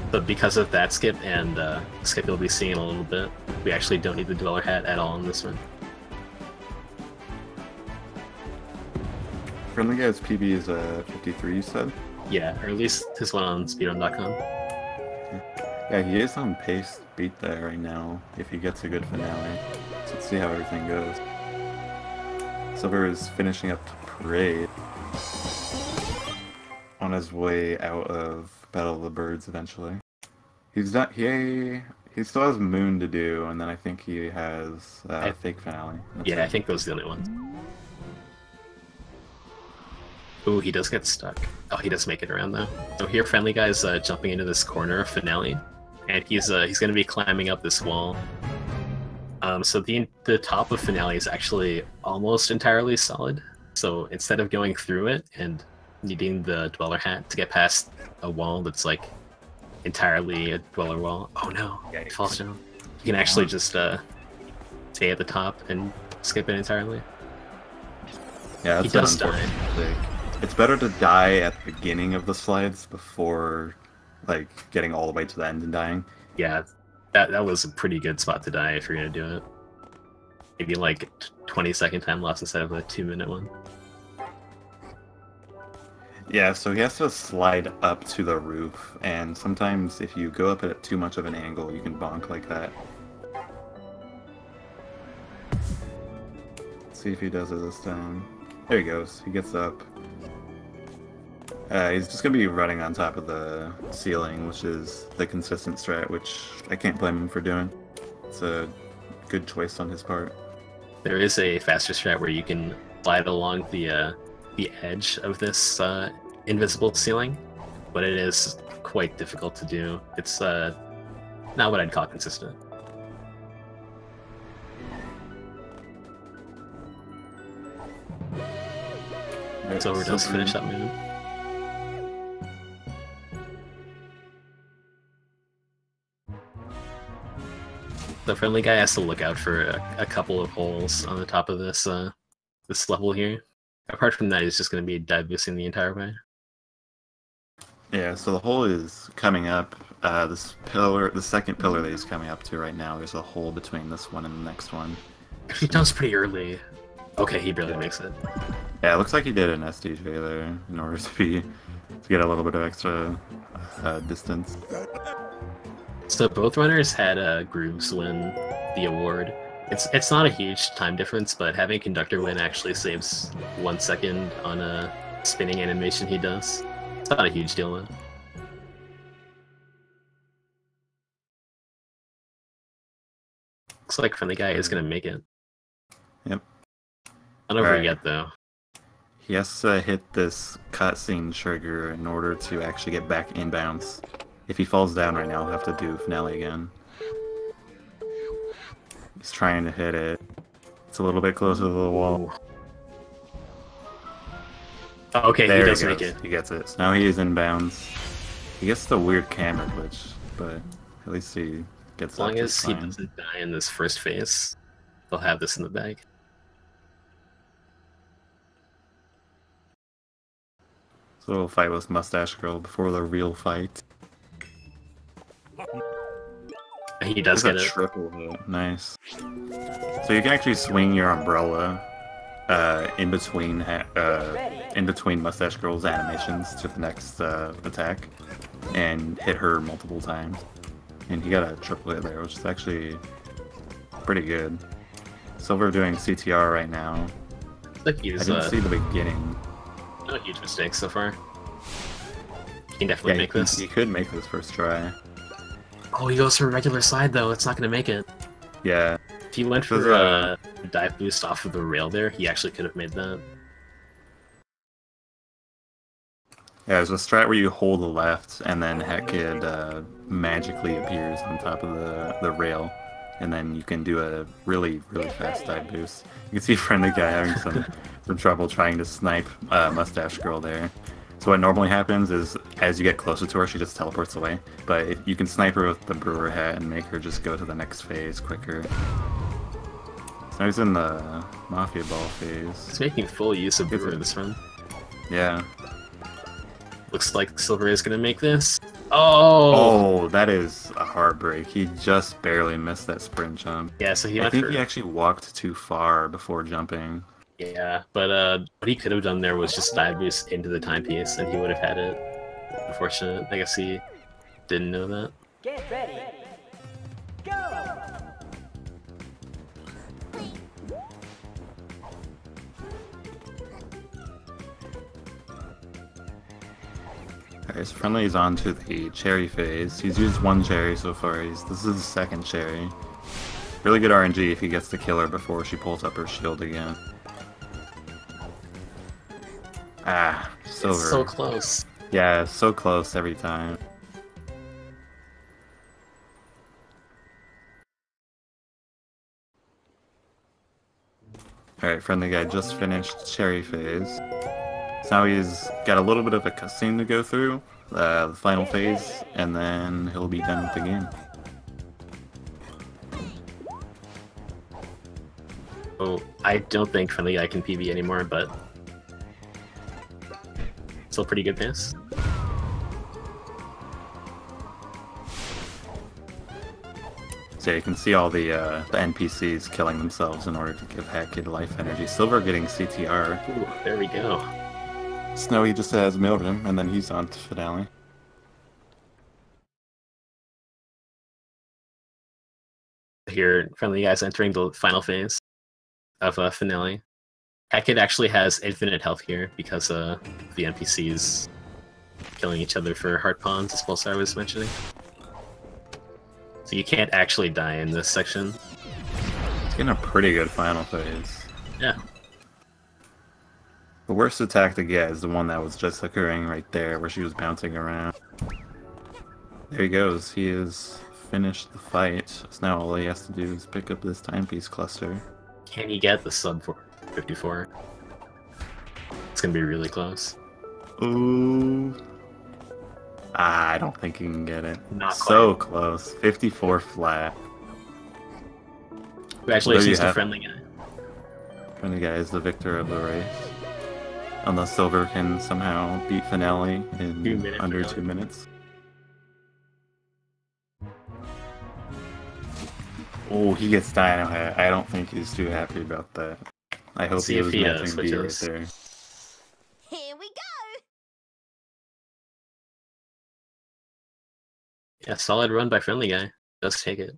But because of that skip and skip you'll be seeing in a little bit, we actually don't need the Dweller Hat at all in this one. Friendly Guy's PB is 53, you said? Yeah, or at least his one on speedrun.com. Yeah, he is on pace to beat that right now, if he gets a good finale. So let's see how everything goes. Silver is finishing up Parade on his way out of Battle of the Birds eventually. He's not, he still has Moon to do, and then I think he has Fake Finale. That's Yeah, it. I think those are the only ones. Ooh, he does get stuck. Oh, he does make it around though. So here Friendly Guy's jumping into this corner of finale, and he's gonna be climbing up this wall. So the top of finale is actually almost entirely solid. So instead of going through it and needing the Dweller Hat to get past a wall that's like entirely a Dweller wall, oh no, it falls down. You can actually just stay at the top and skip it entirely. Yeah, He that's does an unfortunate mistake. It's better to die at the beginning of the slides before, like, getting all the way to the end and dying. Yeah, that was a pretty good spot to die if you're gonna do it. Maybe like 20-second time loss instead of a 2-minute one. Yeah, so he has to slide up to the roof, and sometimes if you go up at too much of an angle, you can bonk like that. Let's see if he does it this time. There he goes. He gets up. He's just gonna be running on top of the ceiling, which is the consistent strat, which I can't blame him for doing. It's a good choice on his part. There is a faster strat where you can slide along the edge of this invisible ceiling, but it is quite difficult to do. It's not what I'd call consistent. Silver does finish that move. The friendly guy has to look out for a couple of holes on the top of this this level here. Apart from that, he's just going to be dive boosting the entire way. Yeah, so the hole is coming up. This pillar, the second pillar that he's coming up to right now, there's a hole between this one and the next one. He jumps pretty early. Okay, he barely makes it. Yeah, it looks like he did an SDJ there in order to get a little bit of extra distance. So both runners had grooves win the award. It's not a huge time difference, but having conductor win actually saves 1 second on a spinning animation he does. It's not a huge deal though. Looks like friendly guy is gonna make it. Yep. Not over yet though. He has to hit this cutscene trigger in order to actually get back inbounds. If he falls down right now, he'll have to do finale again. He's trying to hit it. It's a little bit closer to the wall. Oh, okay, there he does make it. He gets it. So now he is inbounds. He gets the weird camera glitch, but at least he gets as long as he doesn't die in this first phase, they'll have this in the bag. So we'll fight with Mustache Girl before the real fight. He does get a triple hit. Nice. So you can actually swing your umbrella in between Mustache Girl's animations to the next attack, and hit her multiple times. And he got a triple hit there, which is actually pretty good. Silver doing CTR right now. I didn't see the beginning. No huge mistakes so far. He can definitely make this. He could make this first try. Oh, he goes for a regular slide though. It's not going to make it. Yeah. If he went for a dive boost off of the rail there, he actually could have made that. Yeah, there's a strat where you hold the left, and then Hat Kid magically appears on top of the rail, and then you can do a really fast dive boost. You can see friendly guy having some trouble trying to snipe Mustache Girl there. So what normally happens is, as you get closer to her, she just teleports away. But if you can snipe her with the brewer hat and make her just go to the next phase quicker. So now he's in the Mafia Ball phase. He's making full use of brewer this run. Yeah. Looks like Silver is going to make this. Oh! Oh, that is a heartbreak. He just barely missed that sprint jump. Yeah, so he I think he actually walked too far before jumping. Yeah, but what he could have done there was just dive boost into the timepiece, and he would have had it. Unfortunate. I guess he didn't know that. Get ready. Go! Alright, so Friendly's on to the cherry phase. He's used one cherry so far. This is his second cherry. Really good RNG if he gets to kill her before she pulls up her shield again. Ah, Silver. It's so close. Yeah, so close every time. Alright, Friendly Guy just finished cherry phase. So now he's got a little bit of a cutscene to go through, the final phase, and then he'll be done with the game. Oh, I don't think Friendly Guy can PB anymore, but still pretty good pace. So you can see all the NPCs killing themselves in order to give Hat Kid life energy. Silver getting CTR. Ooh, there we go. Snowy just has milled him, and then he's on to finale. Here, Friendly Guy's entering the final phase of finale. Hat Kid actually has infinite health here because the NPCs killing each other for heart pawns, as Pulsar was mentioning. So you can't actually die in this section. It's getting a pretty good final phase. Yeah. The worst attack to get is the one that was just occurring right there, where she was bouncing around. There he goes. He has finished the fight. So now all he has to do is pick up this timepiece cluster. Can you get the sub 54? It's gonna be really close. Ooh. I don't think he can get it. Not so quite. close. 54 flat. Congratulations to Friendly Guy. Friendly Guy is the victor of the race. Unless Silver can somehow beat Finale in under 2 minutes. Oh, he gets Dino Hat. I don't think he's too happy about that. I hope he was meant to be right there. Here we go! Yeah, solid run by Friendly Guy. Just take it.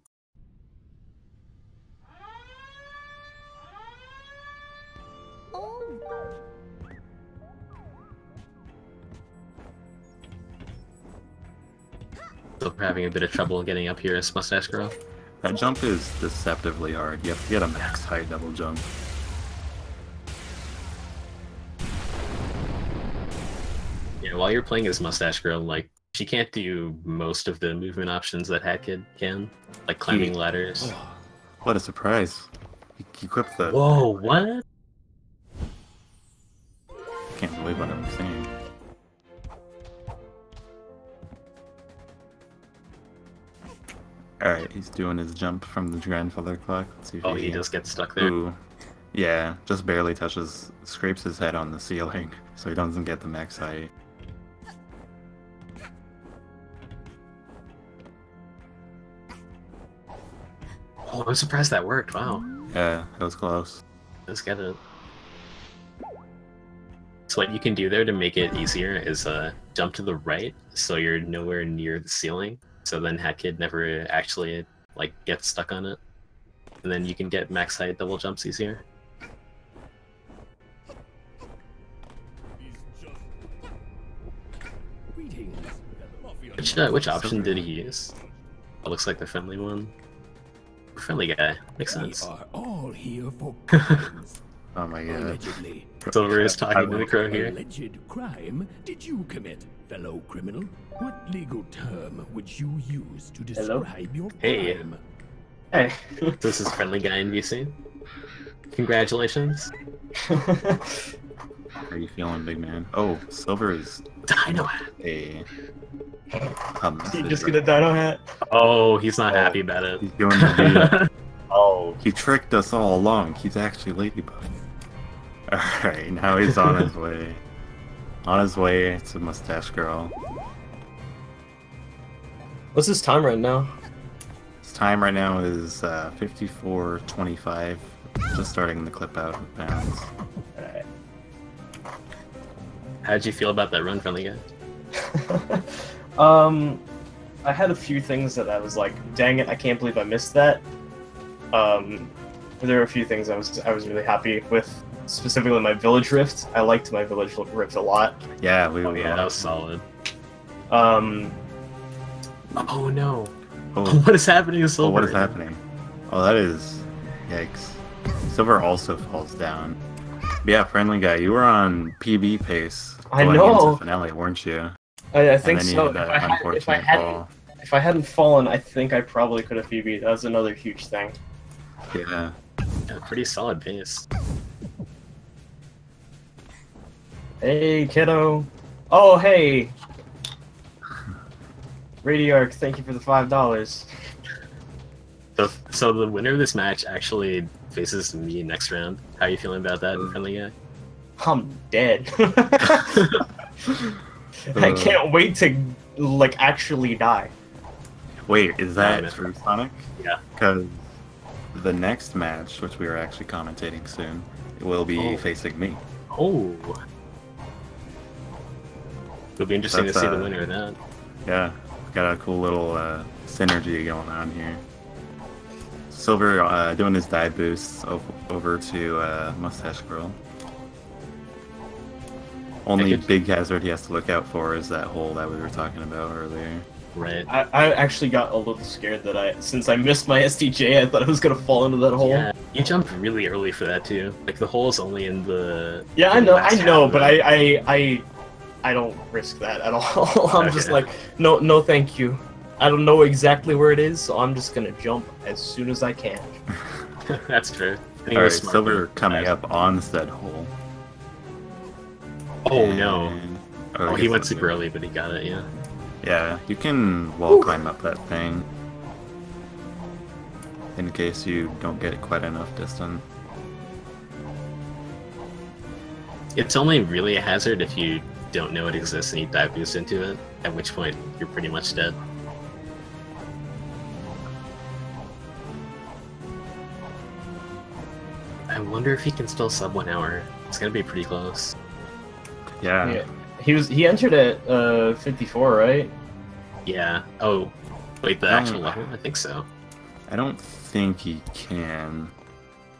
Still having a bit of trouble getting up here as Mustache Girl. That jump is deceptively hard. You have to get a max height double jump. Yeah, while you're playing as Mustache Girl, like, she can't do most of the movement options that Hat Kid can, like climbing ladders. Oh, what a surprise. He equipped the... Whoa, what? I can't believe what I'm seeing. Alright, he's doing his jump from the grandfather clock. Let's see if He just gets stuck there. Ooh. Yeah, just barely scrapes his head on the ceiling, so he doesn't get the max height. Oh, I'm surprised that worked, wow. Yeah, that was close. Let's get it. So what you can do there to make it easier is jump to the right, so you're nowhere near the ceiling. So then Hat Kid never actually like gets stuck on it. And then you can get max height double jumps easier. Which option did he use? It looks like the friendly one. Friendly Guy. Makes sense. We are all here for crimes. Oh my god. Allegedly. Silver is talking to the crow here. Alleged crime did you commit, fellow criminal? What legal term would you use to describe your Hey. crime? Hey. This is Friendly Guy in VC. Congratulations. How are you feeling, big man? Oh, Silver is Dino Hat. a... You just get a Dino Hat? Oh, he's not happy about it. He's doing the Oh. He tricked us all along. He's actually Ladybug. Alright, now he's on his way. On his way to Mustache Girl. What's his time right now? His time right now is 54:25. Just starting the clip out of bounds. Alright. How'd you feel about that run, Friendly Guy? I had a few things that I was like, dang it, I can't believe I missed that. There were a few things I was really happy with. Specifically my Village Rift. I liked my Village Rift a lot. Yeah, Yeah, that was solid. Um, Oh no. Oh, What is happening to Silver? what is happening? Oh, that is... Yikes. Silver also falls down. But yeah, Friendly Guy, you were on PB pace I going know. into finale, weren't you? I think and then so. you had that unfortunate fall. If I hadn't fallen, I think I probably could have PB'd. That was another huge thing. Yeah. Yeah, pretty solid pace. Hey, kiddo. Oh, hey. Radiarch, thank you for the $5. So the winner of this match actually faces me next round. How are you feeling about that, Friendly Guy? I'm dead. I can't wait to, like, actually die. Wait, is that Yeah, true, Sonic? Yeah. Because the next match, which we are actually commentating soon, will be facing me. Oh. It'll be interesting to That's, see the winner of that. Yeah, got a cool little synergy going on here. Silver doing his dive boost over to Mustache Girl. Only big hazard he has to look out for is that hole that we were talking about earlier. Right. I actually got a little scared that since I missed my SDJ, I thought I was gonna fall into that hole. Yeah, you jumped really early for that too. Like the hole is only in the. Yeah, I know, but I don't risk that at all. I'm just like, no, thank you. I don't know exactly where it is, so I'm just gonna jump as soon as I can. That's true. Alright, Silver coming up on said hole. Oh no! Oh, He went super early, but he got it. Yeah. Yeah, you can wall climb up that thing. In case you don't get quite enough distance. It's only really a hazard if you don't know it exists and you dive boost into it, at which point you're pretty much dead. I wonder if he can still sub 1 hour. It's gonna be pretty close. Yeah. He entered at 54, right? Yeah. Oh, wait, the actual level? I think so. I don't think he can.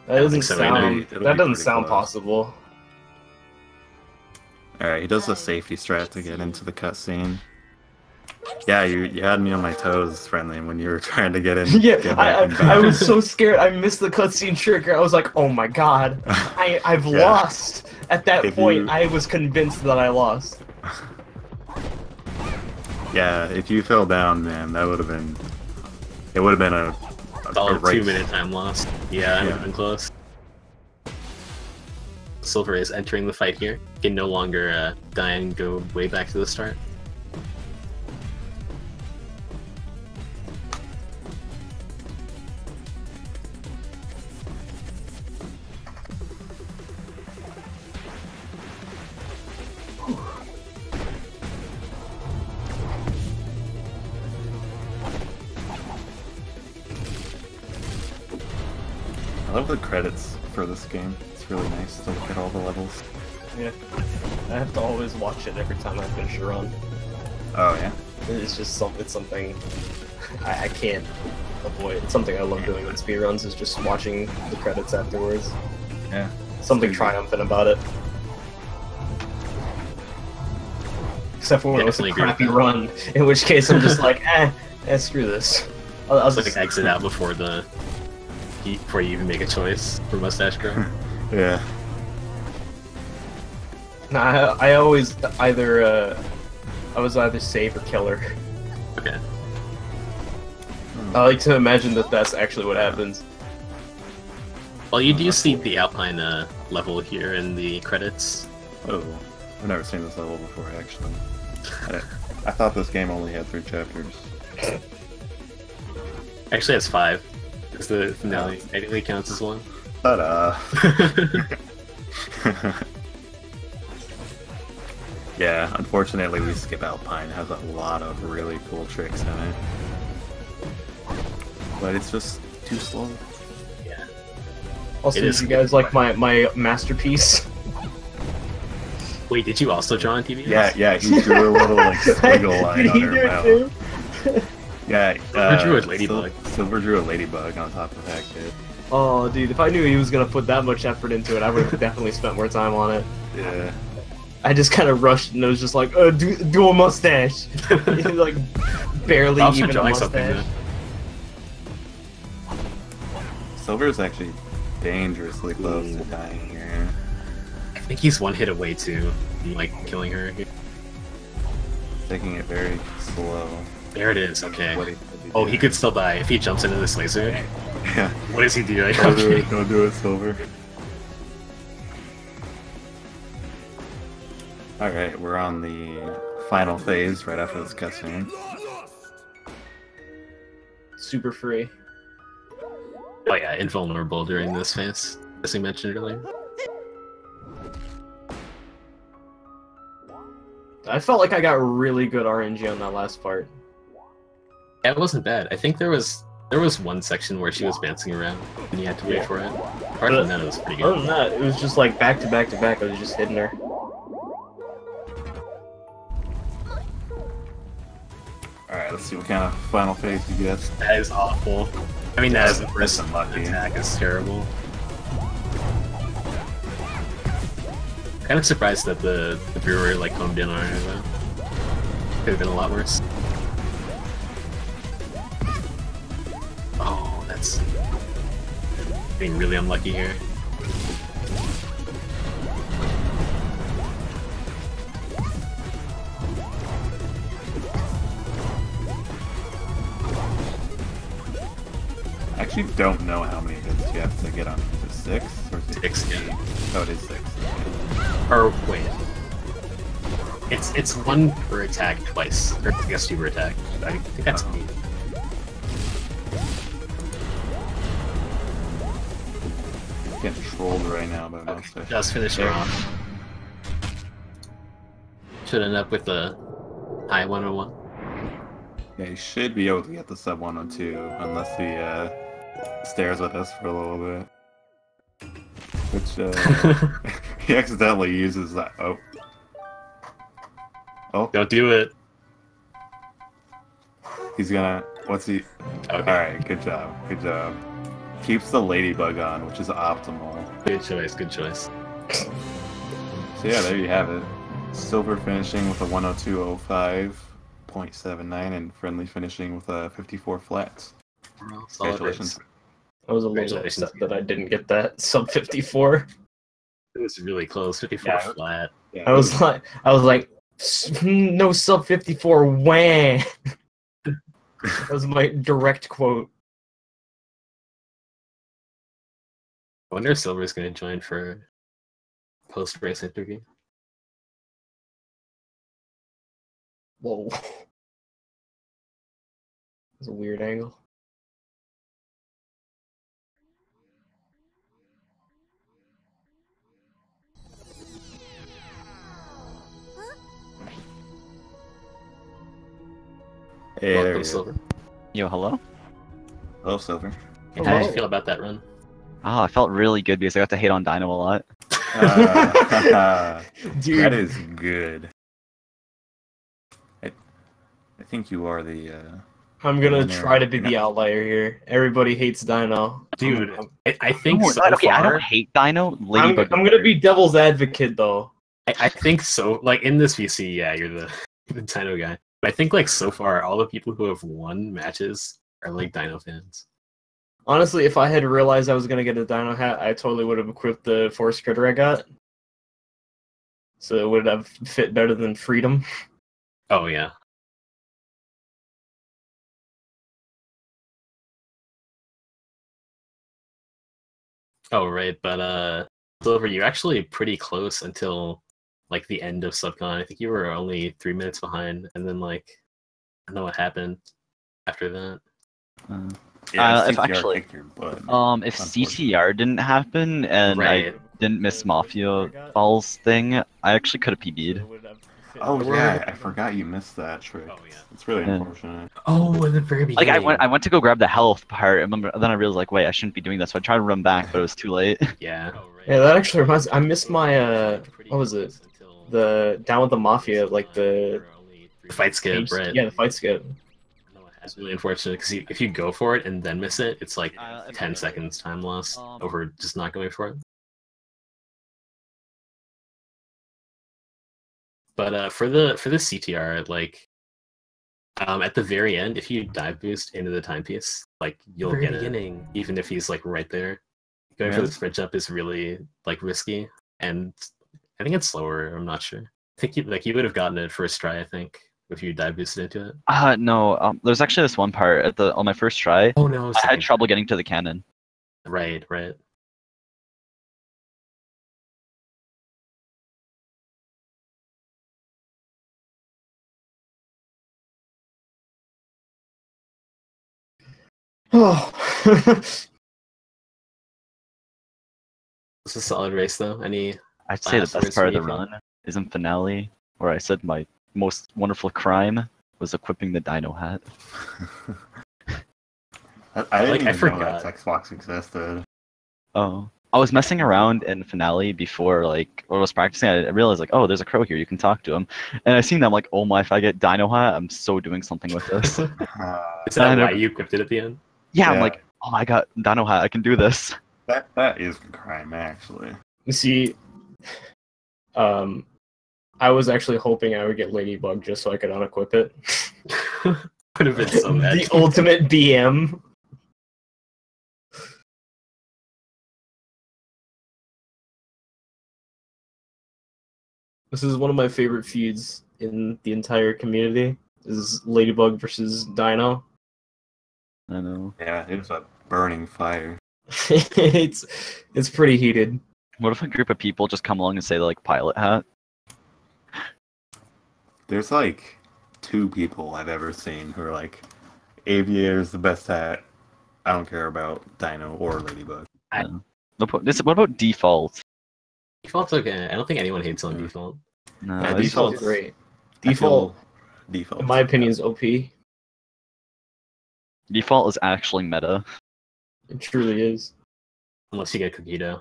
That doesn't so, sound. it'll That be doesn't pretty sound close. possible. Alright, he does the safety strat to get into the cutscene. Yeah, you had me on my toes, Friendly, when you were trying to get in. Yeah, get back in I was bounds. so scared. I missed the cutscene trigger. I was like, oh my god, I've Yeah. lost. At that If point, you- I was convinced that I lost. Yeah, if you fell down, man, that would have been. It would have been a Solid race. 2-minute time lost. Yeah, it would have been close. Silver is entering the fight here. He can no longer die and go way back to the start. I love the credits for this game. It's really nice to look at all the levels. Yeah, I have to always watch it every time I finish a run. Oh yeah. It's just something I can't avoid. It's something I love doing in speedruns is just watching the credits afterwards. Yeah. Something Pretty good. triumphant about it. Except for when it was a Definitely agree with crappy that. run, in which case I'm just like, screw this. I'll It's like just exit out before before you even make a choice for mustache grow. Yeah. Nah, I always either I was either save or killer. Okay. I like to imagine that that's actually what happens. Well, you do see the Alpine level here in the credits. Oh, I've never seen this level before, actually. I thought this game only had 3 chapters. Actually, it's 5. Because the finale technically counts as 1. Ta-da! Yeah, unfortunately we skip Alpine. It has a lot of really cool tricks in it. But it's just too slow. Yeah. Also, It is you guys like my masterpiece? Wait, did you also draw on TV? Yeah, he drew a little like squiggle line Did on he her do it mouth. too? Yeah, Silver drew a ladybug. Silver drew a ladybug on top of that kid. Oh, dude, if I knew he was gonna put that much effort into it, I would have definitely spent more time on it. Yeah. I just kind of rushed and it was just like, do a mustache. Like, barely I'll even a drawing something. mustache. Silver's actually dangerously close to dying here. I think he's 1 hit away too, from, like killing her. Taking it very slow. There it is. Okay. What he Oh, he could still die if he jumps into this laser. Yeah. What does he do? Like, Go do okay. it, go do it, Silver. Alright, we're on the final phase right after this cutscene. Super free. Oh yeah, invulnerable during this phase, as we mentioned earlier. I felt like I got really good RNG on that last part. Yeah, it wasn't bad. I think there was one section where she was bouncing around and you had to wait for it. Apart from that, it was pretty Other good. than that, it was just like back to back to back. I was just hitting her. Alright, let's see what kind of final phase you get. That is awful. I mean, that is the That's first unlucky. attack is terrible. kind of surprised that the brewer like homed in on her though. Could have been a lot worse. Oh, that's getting really unlucky here. I actually don't know how many hits you have to get on. Is it 6 or is it 6? Yeah. Oh, it is 6. Or wait, it's 1 per attack twice, or I guess 2 per attack. I think that's me. Getting trolled right now by Monster. Just finished her off. Should end up with a high 101. Yeah, he should be able to get the sub 102 unless he stares with us for a little bit. Which he accidentally uses that. Oh. Oh. Don't do it. He's gonna. What's he? Okay. Alright, good job. Good job. Keeps the ladybug on, which is optimal. Good choice, good choice. So yeah, there you have it. Silver finishing with a 102.05.79 and friendly finishing with a 54 flats. Congratulations. I was a little upset that I didn't get that sub 54. It was really close, 54 Yeah. flat. Yeah, I was like, no sub 54, wah. That was my direct quote. I wonder if Silver's gonna join for post-race interview. Whoa. That's a weird angle. Hey, there Welcome, we go. Silver. Yo, hello? Hello, Silver. How did you feel about that run? Oh, I felt really good because I got to hate on Dino a lot. Dude. That is good. I think you are the. I'm gonna winner. try to be the outlier here. Everybody hates Dino. Dude, I think No, so okay, I far... don't hate Dino. I'm Ladybug. gonna be devil's advocate though. I think so. Like, in this VC, yeah, you're the Dino guy. But I think, like, so far, all the people who have won matches are, like, Dino fans. Honestly, if I had realized I was gonna get a Dino hat, I totally would have equipped the Force Critter I got. So it would have fit better than Freedom. Oh, yeah. Oh, right, but, Silver, you're actually pretty close until, like, the end of Subcon. I think you were only 3 minutes behind, and then, like, I don't know what happened after that. Yeah, if CTR actually, kicked your butt, if unfortunately. CTR didn't happen and Right. I didn't miss Mafia Balls thing, I actually could have PB'd. Oh yeah, I forgot you missed that trick. Oh, yeah. It's really Yeah. unfortunate. Oh, in the very Like beginning. I went to go grab the health part, and then I realized like, wait, I shouldn't be doing this. So I tried to run back, but it was too late. Yeah. Yeah, that actually reminds me. I missed my what was it? The Down with the Mafia, like the fight skip, right? Yeah, the fight skip. It's really unfortunate because if you go for it and then miss it, it's like If 10 seconds time loss over just not going for it. But for the CTR, like at the very end, if you dive boost into the timepiece, like you'll get it, even if he's like right there. Going for the sprint jump is really like risky, and I think it's slower. I'm not sure. I think you would have gotten it first try. I think if you dive boosted into it. No. There's actually this one part on my first try. Oh no! I had trouble getting to the cannon. Right. Oh. It's a solid race though. Any I'd say the last best words part of from the you, Phil? run is in finale, where I said my most wonderful crime was equipping the Dino hat. I didn't Like, I even know forgot. that text box existed. Oh. I was messing around in finale before, like, or I was practicing. I realized, like, oh, there's a crow here. You can talk to him. And I seen them, like, oh my, if I get Dino hat, I'm so doing something with this. Is Uh, that I why know. you equipped it at the end? Yeah, I'm Yeah. like, oh my god, Dino hat, I can do this. that is a crime, actually. You see, I was actually hoping I would get Ladybug just so I could unequip it. Would have been so bad. The ultimate BM. This is one of my favorite feuds in the entire community. This is Ladybug versus Dino. I know. Yeah, it was a burning fire. it's pretty heated. What if a group of people just come along and say like pilot hat? There's like 2 people I've ever seen who are like, Aviator's the best hat. I don't care about Dino or Ladybug. What about default? Default's okay. I don't think anyone hates on default. No, Yeah, it's- default's Great. I feel Default, in my opinion, is OP. It default is actually meta. truly is. Unless you get Cogito.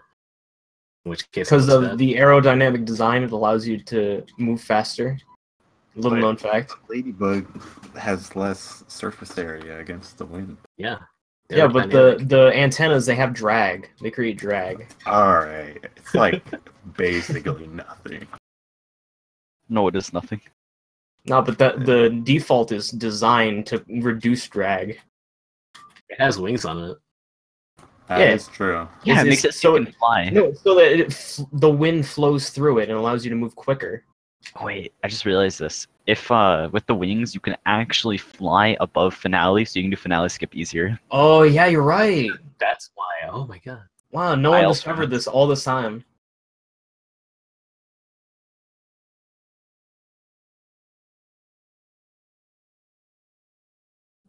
In which case, Because it's of bad. the aerodynamic design, it allows you to move faster. Little known fact. Ladybug has less surface area against the wind. Yeah. Yeah, but Aerodynamic. the antennas, they have drag. They create drag. Alright, it's like basically nothing. No, it is nothing. No, but the default is designed to reduce drag. It has wings on it. That is true. Yeah, it It's- makes it so so you can fly. No, so that the wind flows through it and allows you to move quicker. Oh, wait, I just realized this. If with the wings, you can actually fly above Finale, so you can do Finale skip easier. Oh yeah, you're right. That's why. Oh my god. Wow, no one I'll- discovered this all this time.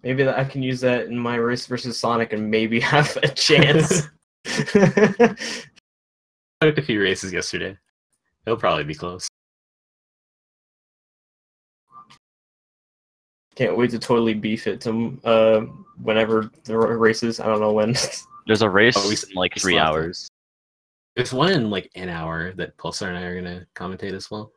Maybe I can use that in my race versus Sonic and maybe have a chance. I took a few races yesterday. It'll probably be close. Can't wait to totally beef it to whenever the race is. I don't know when. There's a race Oh, in like we 3 still have hours. There's one in like an hour that Pulsar and I are gonna commentate as well.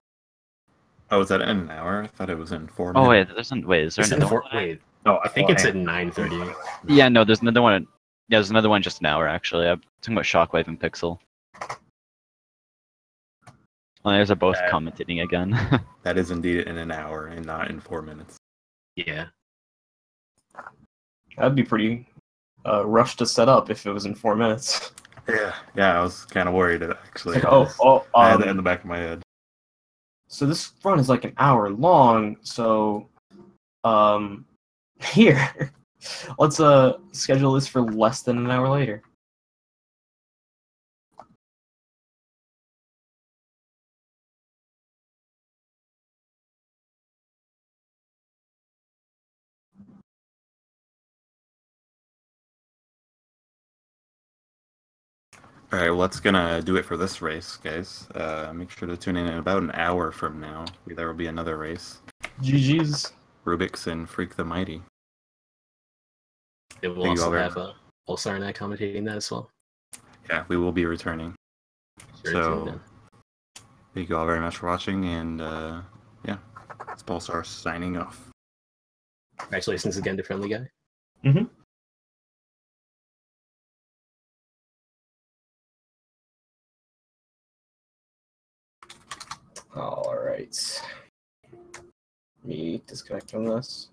Oh, is that in an hour? I thought it was in 4 Oh minutes. wait, is there It's in another one? wait, Oh, I think it's at 9:30. Yeah, no, there's another one. Yeah, there's another one just an hour actually. I'm talking about Shockwave and Pixel. Oh, there's are both commentating again. That is indeed in an hour and not in 4 minutes. Yeah. That'd be pretty rushed to set up if it was in 4 minutes. Yeah, I was kind of worried actually. It's like, I had that in the back of my head. so this run is like an hour long. So, here, let's schedule this for less than an hour later. Alright, well, that's gonna do it for this race, guys. Make sure to tune in about an hour from now. There will be another race. GG's. Rubik's and Freak the Mighty. It will Thank you all also very have Pulsar and I commentating that as well. Yeah, we will be returning. Sure to So, tune in. thank you all very much for watching, and yeah, it's Pulsar signing off. Congratulations again to Friendly Guy. Mm-hmm. All right. Let me disconnect from this.